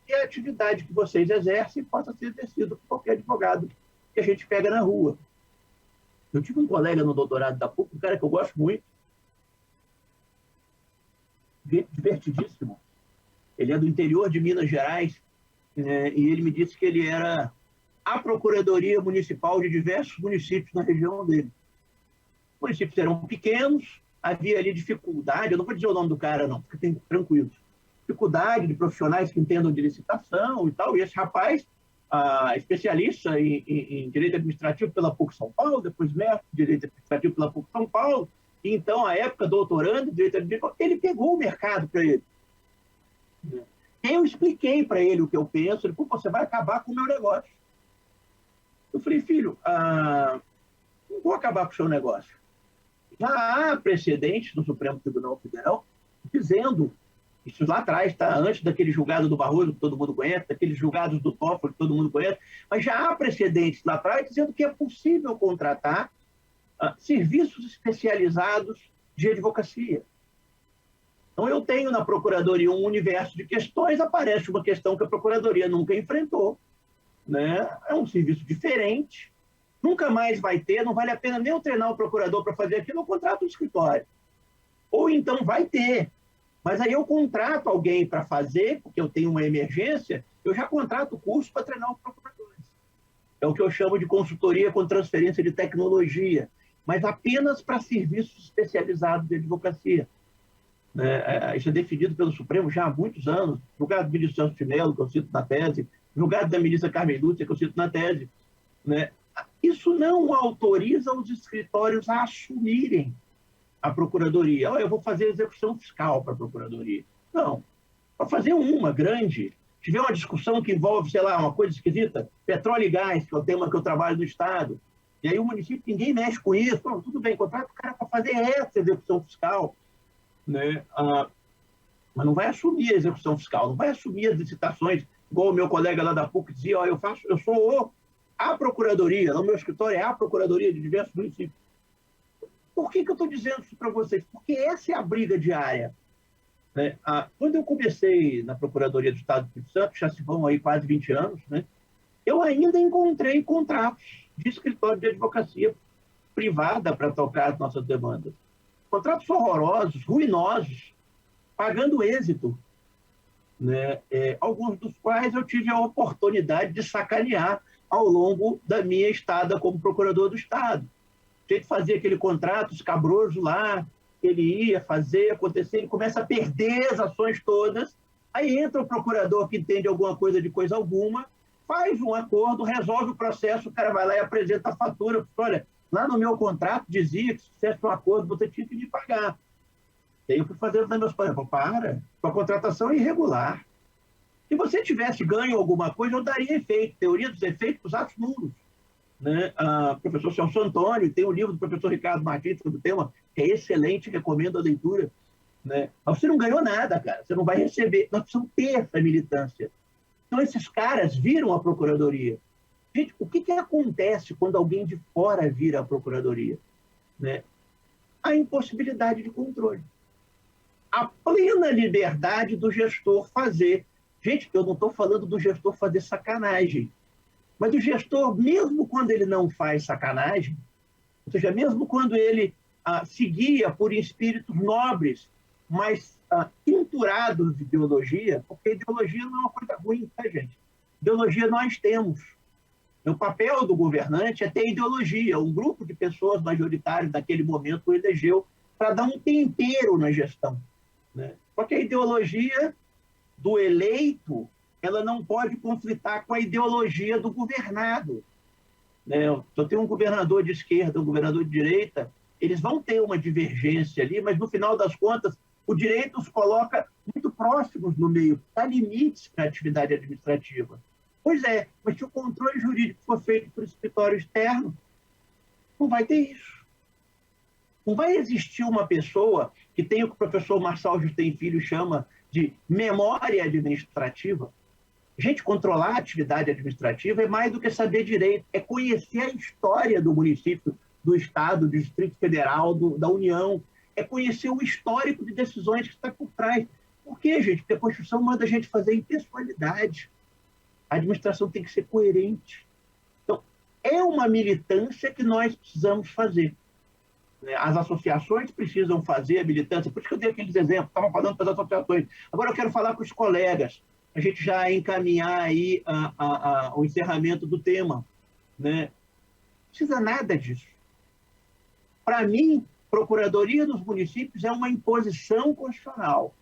que a atividade que vocês exercem possa ser exercida por qualquer advogado que a gente pega na rua. Eu tive um colega no doutorado da PUC, um cara que eu gosto muito, divertidíssimo, Ele é do interior de Minas Gerais, né, e ele me disse que ele era a Procuradoria Municipal de diversos municípios na região dele. Os municípios eram pequenos, havia ali dificuldade, eu não vou dizer o nome do cara não, porque tem tranquilo, dificuldade de profissionais que entendam de licitação e tal, e esse rapaz, especialista em direito administrativo pela PUC São Paulo, depois mestre em direito administrativo pela PUC São Paulo, e então, à época, doutorando em direito administrativo, ele pegou o mercado para ele. Eu expliquei para ele o que eu penso, ele falou, você vai acabar com o meu negócio. Eu falei, filho, não vou acabar com o seu negócio. Já há precedentes no Supremo Tribunal Federal dizendo, isso lá atrás, tá? Antes daquele julgado do Barroso, que todo mundo conhece, daqueles julgados do Toffoli, que todo mundo conhece, mas já há precedentes lá atrás dizendo que é possível contratar serviços especializados de advocacia. Então, eu tenho na Procuradoria um universo de questões, aparece uma questão que a Procuradoria nunca enfrentou, né? É um serviço diferente, nunca mais vai ter, não vale a pena nem eu treinar o procurador para fazer aquilo, eu contrato um escritório. Ou então vai ter, mas aí eu contrato alguém para fazer, porque eu tenho uma emergência, eu já contrato o curso para treinar os procuradores. É o que eu chamo de consultoria com transferência de tecnologia, mas apenas para serviços especializados de advocacia. Isso é definido pelo Supremo já há muitos anos, julgado do ministro Celso de Mello, que eu cito na tese, julgado da ministra Carmen Lúcia, que eu cito na tese. Isso não autoriza os escritórios a assumirem a Procuradoria. Eu vou fazer execução fiscal para a Procuradoria. Não. Para fazer uma grande, tiver uma discussão que envolve, sei lá, uma coisa esquisita, petróleo e gás, que é o tema que eu trabalho no Estado, e aí o município, ninguém mexe com isso, tudo bem, contrata o cara para fazer essa execução fiscal, né? Mas não vai assumir a execução fiscal, não vai assumir as licitações, igual o meu colega lá da PUC dizia, eu sou a Procuradoria, no meu escritório é a Procuradoria de diversos municípios. Por que eu estou dizendo isso para vocês? Porque essa é a briga diária. Né? Quando eu comecei na Procuradoria do Estado do Espírito Santo, já se vão aí quase 20 anos, né? Eu ainda encontrei contratos de escritório de advocacia privada para tocar as nossas demandas. Contratos horrorosos, ruinosos, pagando êxito, né? Alguns dos quais eu tive a oportunidade de sacanear ao longo da minha estada como procurador do Estado. A gente fazia aquele contrato escabroso lá, ele ia fazer, acontecer, ele começa a perder as ações todas, aí entra o procurador que entende alguma coisa de coisa alguma, faz um acordo, resolve o processo, o cara vai lá e apresenta a fatura, olha, lá no meu contrato dizia que se fizesse um acordo você tinha que me pagar. E aí eu fui fazer os meus planos, para, a contratação é irregular. Se você tivesse ganho alguma coisa, eu daria efeito, teoria dos efeitos dos atos nulos. Né? O professor Celso Antônio tem um livro do professor Ricardo Martins sobre o tema, que é excelente, recomendo a leitura. Né? Mas você não ganhou nada, cara, você não vai receber. Nós precisamos ter essa militância. Então, esses caras viram a Procuradoria. Gente, o que acontece quando alguém de fora vira a Procuradoria? Né? A impossibilidade de controle. A plena liberdade do gestor fazer. Gente, eu não estou falando do gestor fazer sacanagem. Mas o gestor, mesmo quando ele não faz sacanagem, ou seja, mesmo quando ele se guia por espíritos nobres, mas tinturados de ideologia, porque ideologia não é uma coisa ruim, tá, gente? Ideologia nós temos. O papel do governante é ter ideologia. Um grupo de pessoas majoritárias naquele momento o elegeu para dar um tempero na gestão. Né? Só que a ideologia do eleito ela não pode conflitar com a ideologia do governado. Né? Eu tenho um governador de esquerda, um governador de direita, eles vão ter uma divergência ali, mas no final das contas, o direito os coloca muito próximos no meio, há limites para a atividade administrativa. Pois é, mas se o controle jurídico for feito por escritório externo, não vai ter isso. Não vai existir uma pessoa que tem o que o professor Marçal Justem Filho chama de memória administrativa. Gente, controlar a atividade administrativa é mais do que saber direito, é conhecer a história do município, do Estado, do Distrito Federal, da União, é conhecer o histórico de decisões que está por trás. Por quê, gente? Porque a Constituição manda a gente fazer impessoalidade. A administração tem que ser coerente. Então, é uma militância que nós precisamos fazer. né? As associações precisam fazer a militância, por isso que eu dei aqueles exemplos, estava falando para as associações. Agora eu quero falar para os colegas, a gente já encaminhar aí o encerramento do tema, né? Não precisa nada disso. Para mim, Procuradoria dos Municípios é uma imposição constitucional,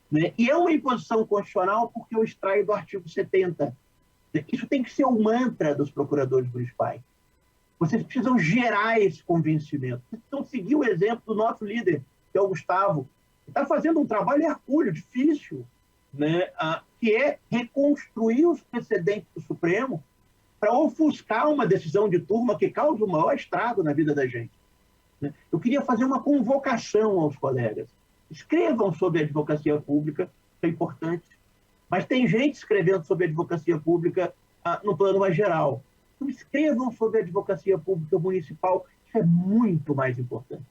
né? E é uma imposição constitucional porque eu extraio do artigo 70. Isso tem que ser o mantra dos procuradores municipais. Vocês precisam gerar esse convencimento. Vocês precisam seguir o exemplo do nosso líder, que é o Gustavo. Está fazendo um trabalho hercúleo, difícil, né? Que é reconstruir os precedentes do Supremo para ofuscar uma decisão de turma que causa o maior estrago na vida da gente. Eu queria fazer uma convocação aos colegas. Escrevam sobre a advocacia pública, isso é importante, mas tem gente escrevendo sobre a advocacia pública no plano mais geral. Então, escrevam sobre a advocacia pública municipal, isso é muito mais importante.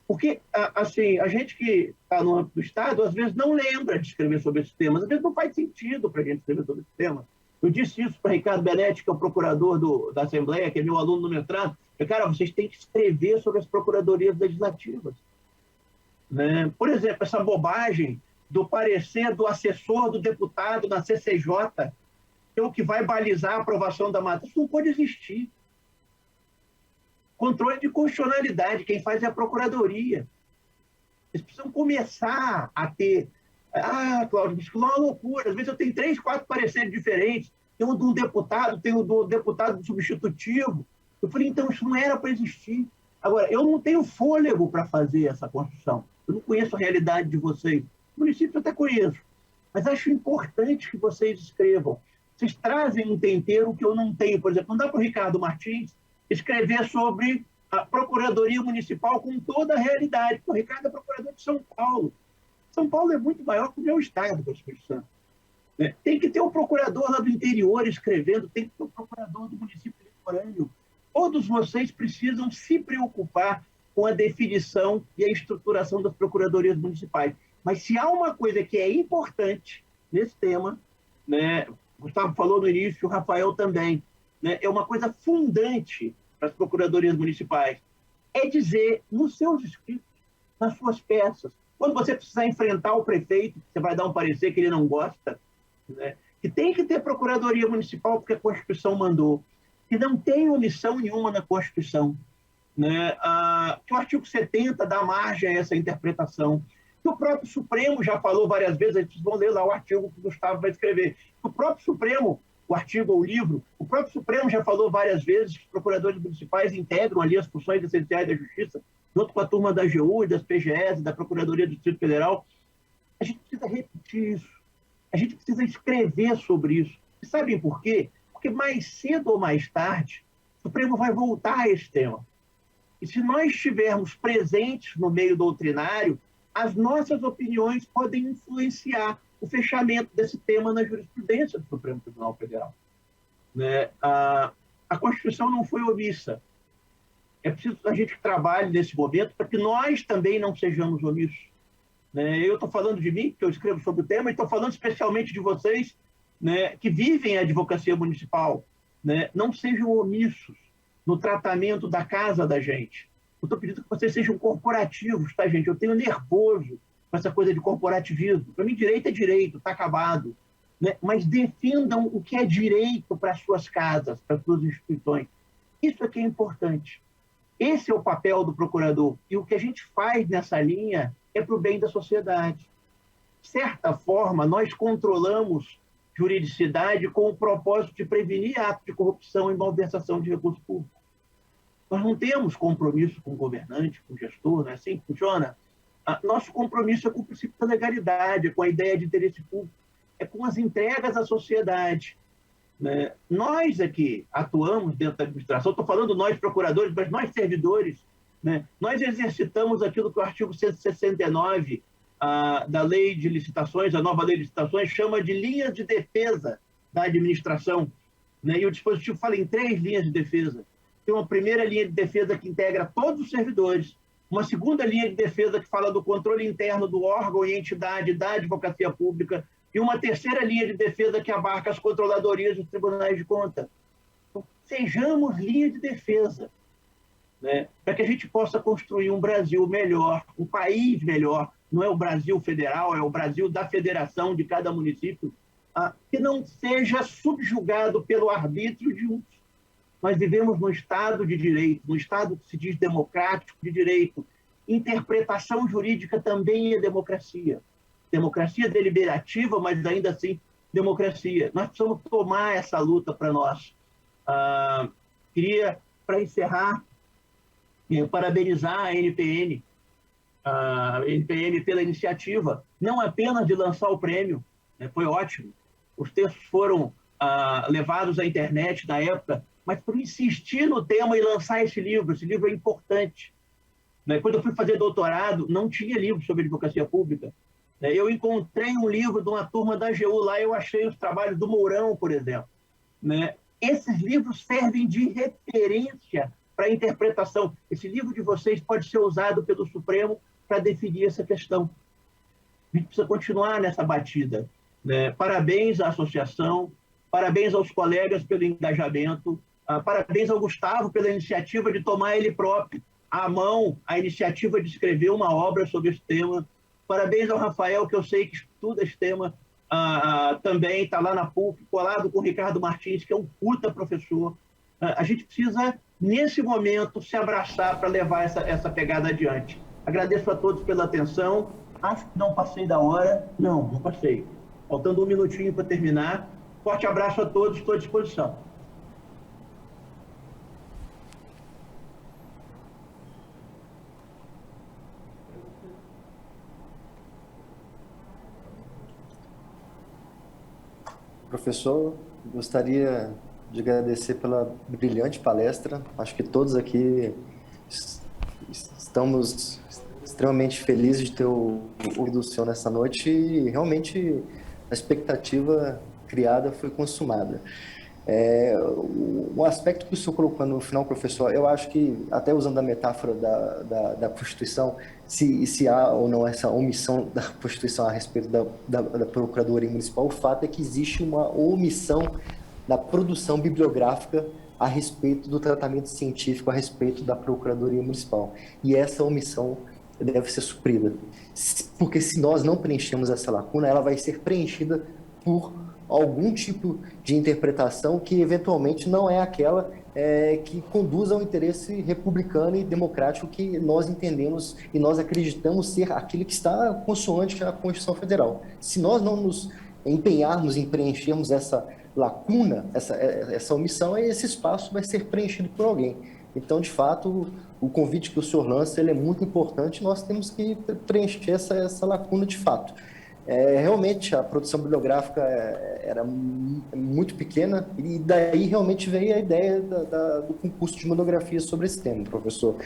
Porque, assim, a gente que está no âmbito do Estado, às vezes não lembra de escrever sobre esses temas, às vezes não faz sentido para a gente escrever sobre esses temas. Eu disse isso para Ricardo Benetti, que é o procurador da Assembleia, que é meu aluno no mestrado. Cara, vocês têm que escrever sobre as procuradorias legislativas, né? Por exemplo, essa bobagem do parecer do assessor do deputado na CCJ, que é o que vai balizar a aprovação da matéria. Isso não pode existir. Controle de constitucionalidade, quem faz é a Procuradoria. Eles precisam começar a ter... Cláudio, isso não é uma loucura. Às vezes eu tenho 3, 4 pareceres diferentes. Tem um de um deputado, tem o do deputado do substitutivo. Eu falei, então isso não era para existir. Agora, eu não tenho fôlego para fazer essa construção. Eu não conheço a realidade de vocês. O município eu até conheço. Mas acho importante que vocês escrevam. Vocês trazem um tempero que eu não tenho. Por exemplo, não dá para o Ricardo Martins escrever sobre a Procuradoria Municipal com toda a realidade. Porque o Ricardo é procurador de São Paulo. São Paulo é muito maior que o meu estado, com a Espírito Santo. Tem que ter um procurador lá do interior escrevendo, tem que ter um procurador do município litorâneo. Todos vocês precisam se preocupar com a definição e a estruturação das procuradorias municipais. Mas se há uma coisa que é importante nesse tema, né, o Gustavo falou no início, o Rafael também, né, é uma coisa fundante para as procuradorias municipais, é dizer nos seus escritos, nas suas peças, quando você precisar enfrentar o prefeito, você vai dar um parecer que ele não gosta, né, que tem que ter procuradoria municipal porque a Constituição mandou, que não tem omissão nenhuma na Constituição, né? Que o artigo 70 dá margem a essa interpretação, que o próprio Supremo já falou várias vezes, vocês vão ler lá o artigo que o Gustavo vai escrever, que o próprio Supremo, o artigo ou o livro, o próprio Supremo já falou várias vezes que os procuradores municipais integram ali as funções essenciais da Justiça, junto com a turma da AGU, das PGS, da Procuradoria do Distrito Federal. A gente precisa repetir isso, a gente precisa escrever sobre isso. E sabem por quê? Porque mais cedo ou mais tarde, o Supremo vai voltar a esse tema. E se nós estivermos presentes no meio doutrinário, as nossas opiniões podem influenciar o fechamento desse tema na jurisprudência do Supremo Tribunal Federal. Né? A Constituição não foi omissa. É preciso que a gente trabalhe nesse momento para que nós também não sejamos omissos. Né? Eu estou falando de mim, que eu escrevo sobre o tema, e estou falando especialmente de vocês, né, que vivem a advocacia municipal, né? Não sejam omissos no tratamento da casa da gente. Eu estou pedindo que vocês sejam corporativos, tá, gente? Eu tenho nervoso com essa coisa de corporativismo. Para mim, direito é direito, está acabado. Né? Mas defendam o que é direito para as suas casas, para as suas instituições. Isso é que é importante. Esse é o papel do procurador. E o que a gente faz nessa linha é para o bem da sociedade. De certa forma, nós controlamos juridicidade com o propósito de prevenir atos de corrupção e malversação de recursos públicos. Nós não temos compromisso com o governante, com o gestor, não é assim que funciona? Nosso compromisso é com o princípio da legalidade, é com a ideia de interesse público, é com as entregas à sociedade. Né? Nós aqui atuamos dentro da administração, estou falando nós procuradores, mas nós servidores, né? Nós exercitamos aquilo que o artigo 169 da lei de licitações, a nova lei de licitações, chama de linhas de defesa da administração. Né? E o dispositivo fala em 3 linhas de defesa. Tem uma primeira linha de defesa que integra todos os servidores, uma segunda linha de defesa que fala do controle interno do órgão e entidade da advocacia pública, e uma terceira linha de defesa que abarca as controladorias dos tribunais de conta. Então, sejamos linha de defesa. né, para que a gente possa construir um Brasil melhor, um país melhor. Não é o Brasil federal, é o Brasil da federação de cada município, que não seja subjugado pelo arbítrio de uns. Nós vivemos num Estado de direito, num Estado que se diz democrático de direito. Interpretação jurídica também é democracia. Democracia deliberativa, mas ainda assim democracia. Nós precisamos tomar essa luta para nós. Queria, para encerrar, parabenizar a NPM pela iniciativa, não apenas de lançar o prêmio, né, foi ótimo. Os textos foram levados à internet na época, mas por insistir no tema e lançar esse livro é importante. Né? Quando eu fui fazer doutorado, não tinha livro sobre advocacia pública. Né? Eu encontrei um livro de uma turma da AGU, lá eu achei os trabalhos do Mourão, por exemplo. Né? Esses livros servem de referência para a interpretação. Esse livro de vocês pode ser usado pelo Supremo para definir essa questão. A gente precisa continuar nessa batida. Né? Parabéns à associação, parabéns aos colegas pelo engajamento, parabéns ao Gustavo pela iniciativa de tomar ele próprio à mão a iniciativa de escrever uma obra sobre esse tema. Parabéns ao Rafael, que eu sei que estuda esse tema também, está lá na PUC, colado com o Ricardo Martins, que é um puta professor. A gente precisa, nesse momento, se abraçar para levar essa pegada adiante. Agradeço a todos pela atenção. Acho que não passei da hora. Não passei. Faltando um minutinho para terminar. Forte abraço a todos, estou à disposição. Professor, gostaria de agradecer pela brilhante palestra. Acho que todos aqui estamos extremamente felizes de ter ouvido o senhor nessa noite e realmente a expectativa criada foi consumada. O aspecto que o senhor colocou no final, professor, eu acho que, até usando a metáfora da Constituição, se há ou não essa omissão da Constituição a respeito da Procuradoria Municipal, o fato é que existe uma omissão da produção bibliográfica a respeito do tratamento científico a respeito da Procuradoria Municipal. E essa omissão deve ser suprida. Porque se nós não preenchemos essa lacuna, ela vai ser preenchida por algum tipo de interpretação que eventualmente não é aquela que conduz ao interesse republicano e democrático que nós entendemos e nós acreditamos ser aquele que está consoante à Constituição Federal. Se nós não nos empenharmos em preenchermos essa lacuna, essa omissão, esse espaço vai ser preenchido por alguém. Então, de fato, o convite que o senhor lança ele é muito importante, nós temos que preencher essa lacuna de fato. Realmente, a produção bibliográfica era muito pequena e daí realmente veio a ideia do concurso de monografia sobre esse tema, professor.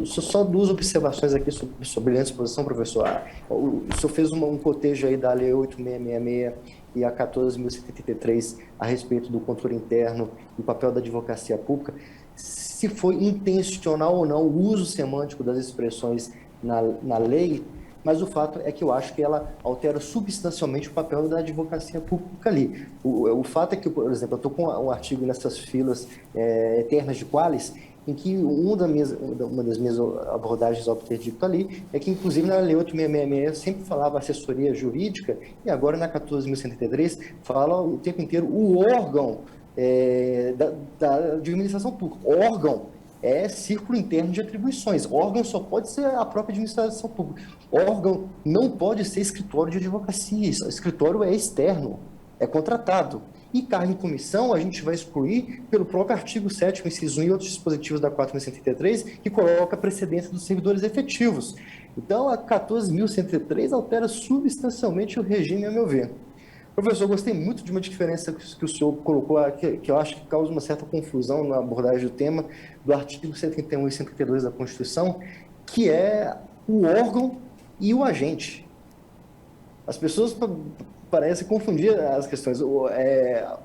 Só duas observações aqui sobre a exposição, professor. O senhor fez um cotejo aí da Lei 8.666 e a 14.073 a respeito do controle interno e o papel da advocacia pública. Se foi intencional ou não o uso semântico das expressões na lei, mas o fato é que eu acho que ela altera substancialmente o papel da advocacia pública ali. O fato é que, por exemplo, eu estou com um artigo nessas filas eternas de Qualis, em que uma das minhas abordagens ao ter dito ali é que, inclusive, na Lei 8.666 eu sempre falava assessoria jurídica e agora na 14.133 fala o tempo inteiro o órgão da administração pública. Órgão é círculo interno de atribuições. Órgão só pode ser a própria administração pública. Órgão não pode ser escritório de advocacia. Escritório é externo, é contratado. E cargo em comissão a gente vai excluir pelo próprio artigo 7º, inciso 1 e outros dispositivos da 4.133, que coloca a precedência dos servidores efetivos. Então, a 14.103 altera substancialmente o regime, a meu ver. Professor, eu gostei muito de uma diferença que o senhor colocou, que eu acho que causa uma certa confusão na abordagem do tema, do artigo 131 e 132 da Constituição, que é o órgão e o agente. As pessoas parecem confundir as questões.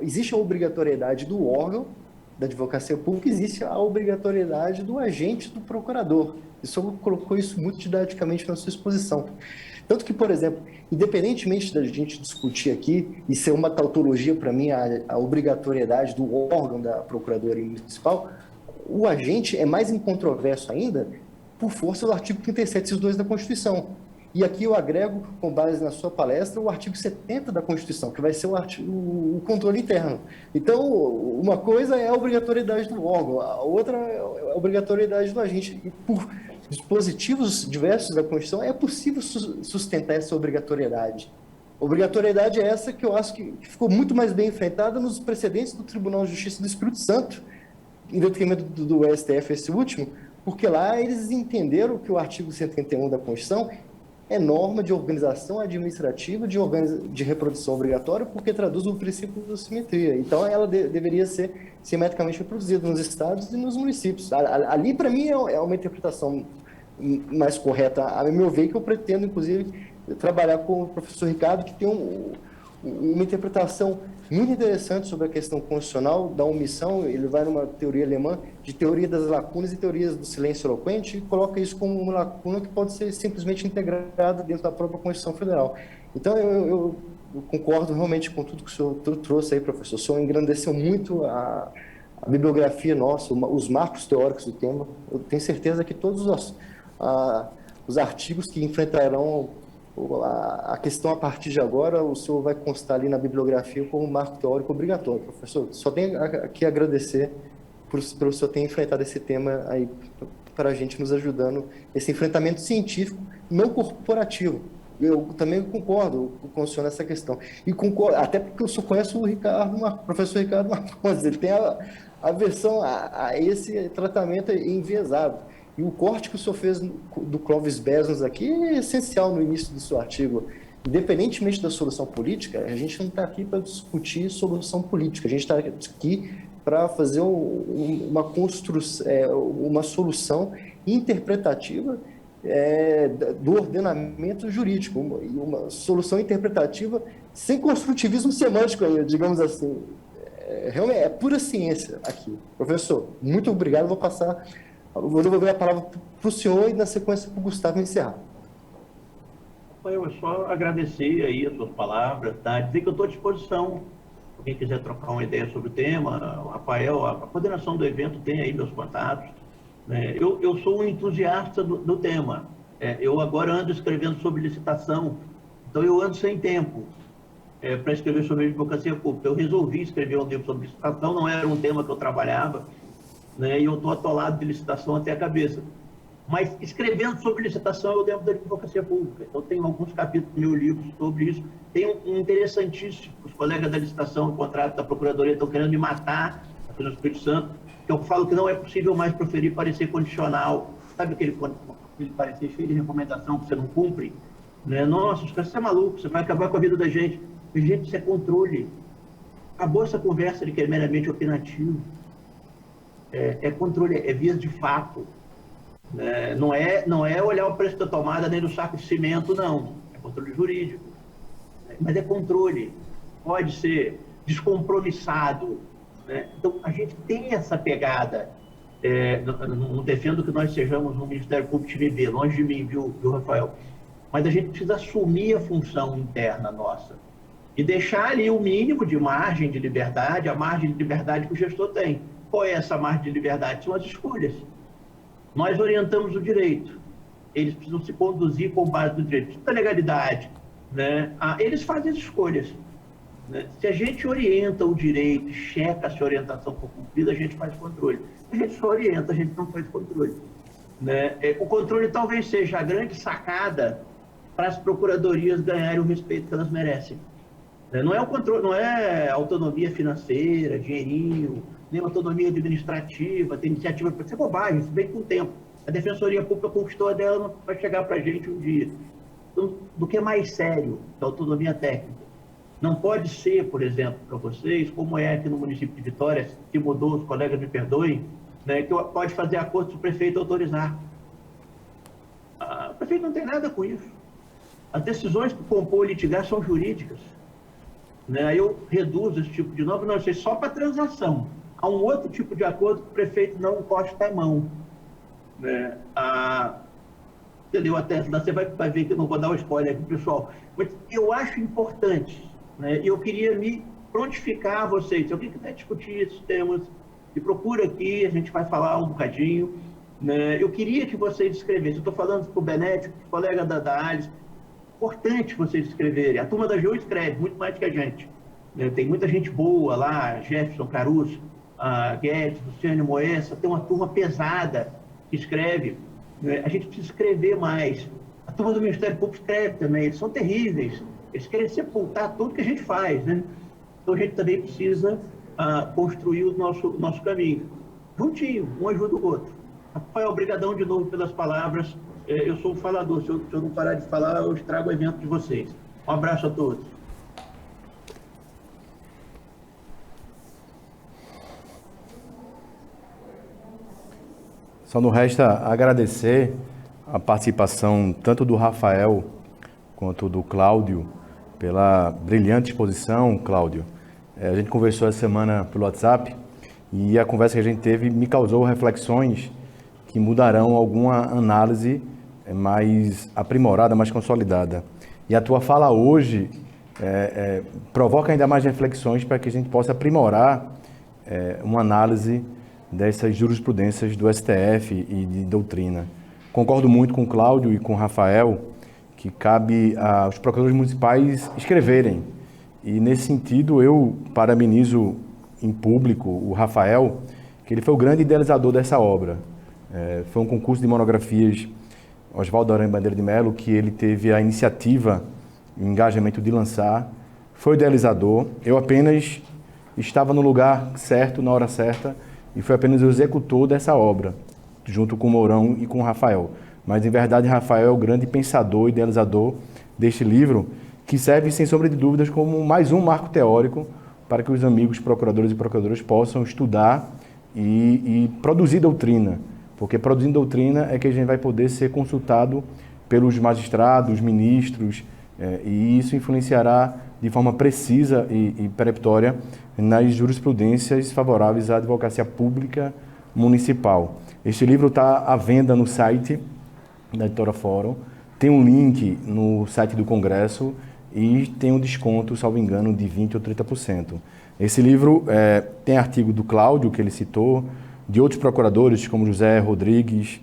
Existe a obrigatoriedade do órgão da advocacia pública, existe a obrigatoriedade do agente do procurador. O senhor colocou isso muito didaticamente na sua exposição. Tanto que, por exemplo, independentemente da gente discutir aqui e ser uma tautologia para mim a obrigatoriedade do órgão da Procuradoria Municipal, o agente é mais incontroverso ainda por força do artigo 37, inciso 2 da Constituição. E aqui eu agrego, com base na sua palestra, o artigo 70 da Constituição, que vai ser o controle interno. Então, uma coisa é a obrigatoriedade do órgão, a outra é a obrigatoriedade do agente. E por dispositivos diversos da Constituição, é possível sustentar essa obrigatoriedade. Obrigatoriedade é essa que eu acho que ficou muito mais bem enfrentada nos precedentes do Tribunal de Justiça do Espírito Santo, em detrimento do STF, esse último, porque lá eles entenderam que o artigo 131 da Constituição é norma de organização administrativa de reprodução obrigatória, porque traduz o princípio da simetria. Então, ela deveria ser simetricamente reproduzida nos estados e nos municípios. Ali, para mim, é uma interpretação mais correta, a meu ver, que eu pretendo, inclusive, trabalhar com o professor Ricardo, que tem uma interpretação muito interessante sobre a questão constitucional da omissão. Ele vai numa teoria alemã de teoria das lacunas e teorias do silêncio eloquente e coloca isso como uma lacuna que pode ser simplesmente integrada dentro da própria Constituição Federal. Então, eu concordo realmente com tudo que o senhor trouxe aí, professor. O senhor engrandeceu muito a bibliografia nossa, os marcos teóricos do tema. Eu tenho certeza que todos os artigos que enfrentarão a questão a partir de agora, o senhor vai constar ali na bibliografia como marco teórico obrigatório. Professor, só tenho aqui agradecer pelo senhor ter enfrentado esse tema aí para a gente, nos ajudando nesse enfrentamento científico, não corporativo. Eu também concordo com o senhor nessa questão. E concordo, até porque eu só conheço o professor Ricardo Marcondes, ele tem a versão a esse tratamento enviesado. E o corte que o senhor fez do Clóvis Besnos aqui é essencial no início do seu artigo. Independentemente da solução política, a gente não está aqui para discutir solução política, a gente está aqui para fazer uma construção, uma solução interpretativa do ordenamento jurídico, e uma solução interpretativa sem construtivismo semântico, digamos assim. Realmente é pura ciência aqui. Professor, muito obrigado, vou devolver a palavra para o senhor e, na sequência, para o Gustavo encerrar. Eu só agradecer aí as suas palavras, tá? Dizer que eu estou à disposição. Quem quiser trocar uma ideia sobre o tema, o Rafael, a coordenação do evento tem aí meus contatos. Eu sou um entusiasta do tema. Eu agora ando escrevendo sobre licitação, então eu ando sem tempo para escrever sobre advocacia pública. Eu resolvi escrever um livro sobre licitação, não era um tema que eu trabalhava, e eu estou atolado de licitação até a cabeça. Mas escrevendo sobre licitação eu lembro da advocacia pública. Então tem alguns capítulos do meu livro sobre isso. Tem um interessantíssimo, os colegas da licitação, o contrato da Procuradoria estão querendo me matar aqui no Espírito Santo, que eu falo que não é possível mais proferir parecer condicional. Sabe aquele parecer cheio de recomendação que você não cumpre? Nossa, os caras, você é maluco, você vai acabar com a vida da gente. Gente, isso é controle. Acabou essa conversa de que é meramente opinativo. É controle, é vias de fato. Não é olhar o preço da tomada nem do saco de cimento, não. É controle jurídico. Mas é controle. Pode ser descompromissado. Então, a gente tem essa pegada. Não defendo que nós sejamos um Ministério Público de bebê, longe de mim, viu, Rafael? Mas a gente precisa assumir a função interna nossa e deixar ali o mínimo de margem de liberdade, a margem de liberdade que o gestor tem. Qual é essa margem de liberdade? São as escolhas. Nós orientamos o direito. Eles precisam se conduzir com base no direito. Da legalidade, eles fazem as escolhas. Se a gente orienta o direito, checa se a orientação for cumprida, a gente faz controle. A gente só orienta, a gente não faz controle. O controle talvez seja a grande sacada para as procuradorias ganharem o respeito que elas merecem. Não é o controle, não é autonomia financeira, dinheirinho, nem autonomia administrativa, tem iniciativa para ser bobagem, isso vem com o tempo. A Defensoria Pública conquistou a dela, não vai chegar para a gente um dia. Então, do que é mais sério, da autonomia técnica. Não pode ser, por exemplo, para vocês, como é aqui no município de Vitória, que mudou, os colegas me perdoem, que pode fazer acordo se o prefeito autorizar. O prefeito não tem nada com isso. As decisões que compor e litigar são jurídicas. Eu reduzo esse tipo de norma, não, isso é só para transação. Há um outro tipo de acordo que o prefeito não encosta a mão. Entendeu? Até você vai ver que eu não vou dar o spoiler aqui, pessoal. Mas eu acho importante, e eu queria me prontificar a vocês. Se alguém quiser discutir esses temas, Me procura aqui, a gente vai falar um bocadinho. Né? Eu queria que vocês escrevessem, eu estou falando com o Benético, colega da Alice, importante vocês escreverem. A turma da GEU escreve muito mais que a gente. Né? Tem muita gente boa lá, Jefferson Caruso, Guedes, Luciano Moessa, tem uma turma pesada que escreve. Né? A gente precisa escrever mais. A turma do Ministério Público escreve também, eles são terríveis, eles querem sepultar tudo que a gente faz. Né? Então a gente também precisa construir o nosso caminho. Juntinho, um ajuda o outro. Rafael, obrigadão de novo pelas palavras. Eu sou um falador, se eu não parar de falar, eu estrago o evento de vocês. Um abraço a todos. Só nos resta agradecer a participação tanto do Rafael quanto do Cláudio pela brilhante exposição, Cláudio. A gente conversou essa semana pelo WhatsApp e a conversa que a gente teve me causou reflexões que mudarão alguma análise mais aprimorada, mais consolidada. E a tua fala hoje provoca ainda mais reflexões para que a gente possa aprimorar uma análise dessas jurisprudências do STF e de doutrina. Concordo muito com o Cláudio e com o Rafael que cabe aos procuradores municipais escreverem. E nesse sentido eu parabenizo em público o Rafael, que ele foi o grande idealizador dessa obra. Foi um concurso de monografias Oswaldo Aranha Bandeira de Melo, que ele teve a iniciativa e o engajamento de lançar, foi o idealizador. Eu apenas estava no lugar certo, na hora certa, e foi apenas o executor dessa obra, junto com o Mourão e com o Rafael. Mas, em verdade, Rafael é o grande pensador, idealizador deste livro, que serve, sem sombra de dúvidas, como mais um marco teórico para que os amigos procuradores e procuradoras possam estudar e produzir doutrina. Porque produzindo doutrina é que a gente vai poder ser consultado pelos magistrados, ministros, e isso influenciará de forma precisa e peremptória nas jurisprudências favoráveis à advocacia pública municipal. Este livro está à venda no site da Editora Fórum, tem um link no site do Congresso e tem um desconto, salvo engano, de 20% ou 30%. Esse livro tem artigo do Cláudio, que ele citou, de outros procuradores, como José Rodrigues,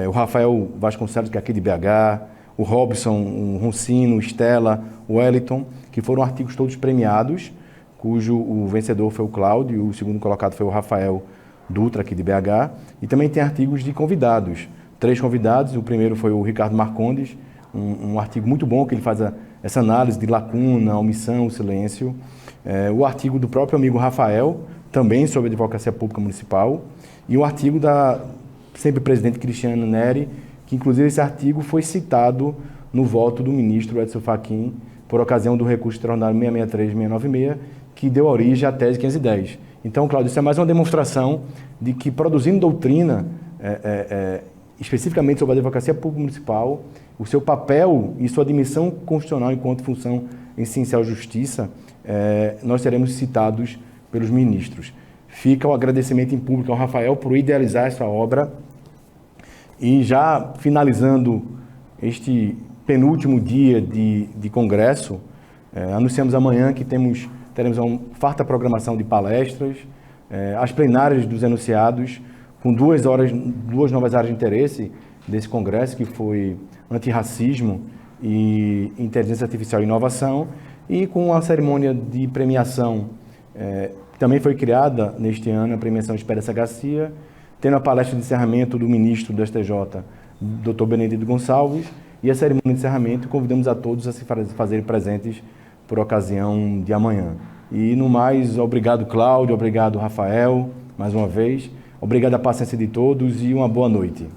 o Rafael Vasconcelos, que é aqui de BH, o Robson, o Roncino, Estela, o Wellington, que foram artigos todos premiados, cujo o vencedor foi o Cláudio e o segundo colocado foi o Rafael Dutra, aqui de BH. E também tem artigos de convidados, 3 convidados. O primeiro foi o Ricardo Marcondes, um artigo muito bom, que ele faz essa análise de lacuna, omissão, silêncio. O artigo do próprio amigo Rafael, também sobre a advocacia pública municipal. E o artigo da sempre presidente Cristiano Neri, que inclusive esse artigo foi citado no voto do ministro Edson Fachin, por ocasião do recurso extraordinário 663-696, que deu origem à tese 510. Então, Cláudio, isso é mais uma demonstração de que produzindo doutrina, especificamente sobre a advocacia pública municipal, o seu papel e sua admissão constitucional enquanto função essencial justiça, nós seremos citados pelos ministros. Fica o agradecimento em público ao Rafael por idealizar essa obra. E já finalizando este penúltimo dia de congresso, anunciamos amanhã que teremos uma farta programação de palestras, as plenárias dos enunciados, com 2 novas áreas de interesse desse congresso, que foi antirracismo e inteligência artificial e inovação, e com a cerimônia de premiação, também foi criada neste ano a premiação Esperança Garcia, tendo a palestra de encerramento do ministro do STJ, Dr. Benedito Gonçalves, e a cerimônia de encerramento, convidamos a todos a se fazerem presentes por ocasião de amanhã. E no mais, obrigado Cláudio, obrigado Rafael, mais uma vez, obrigado a paciência de todos e uma boa noite.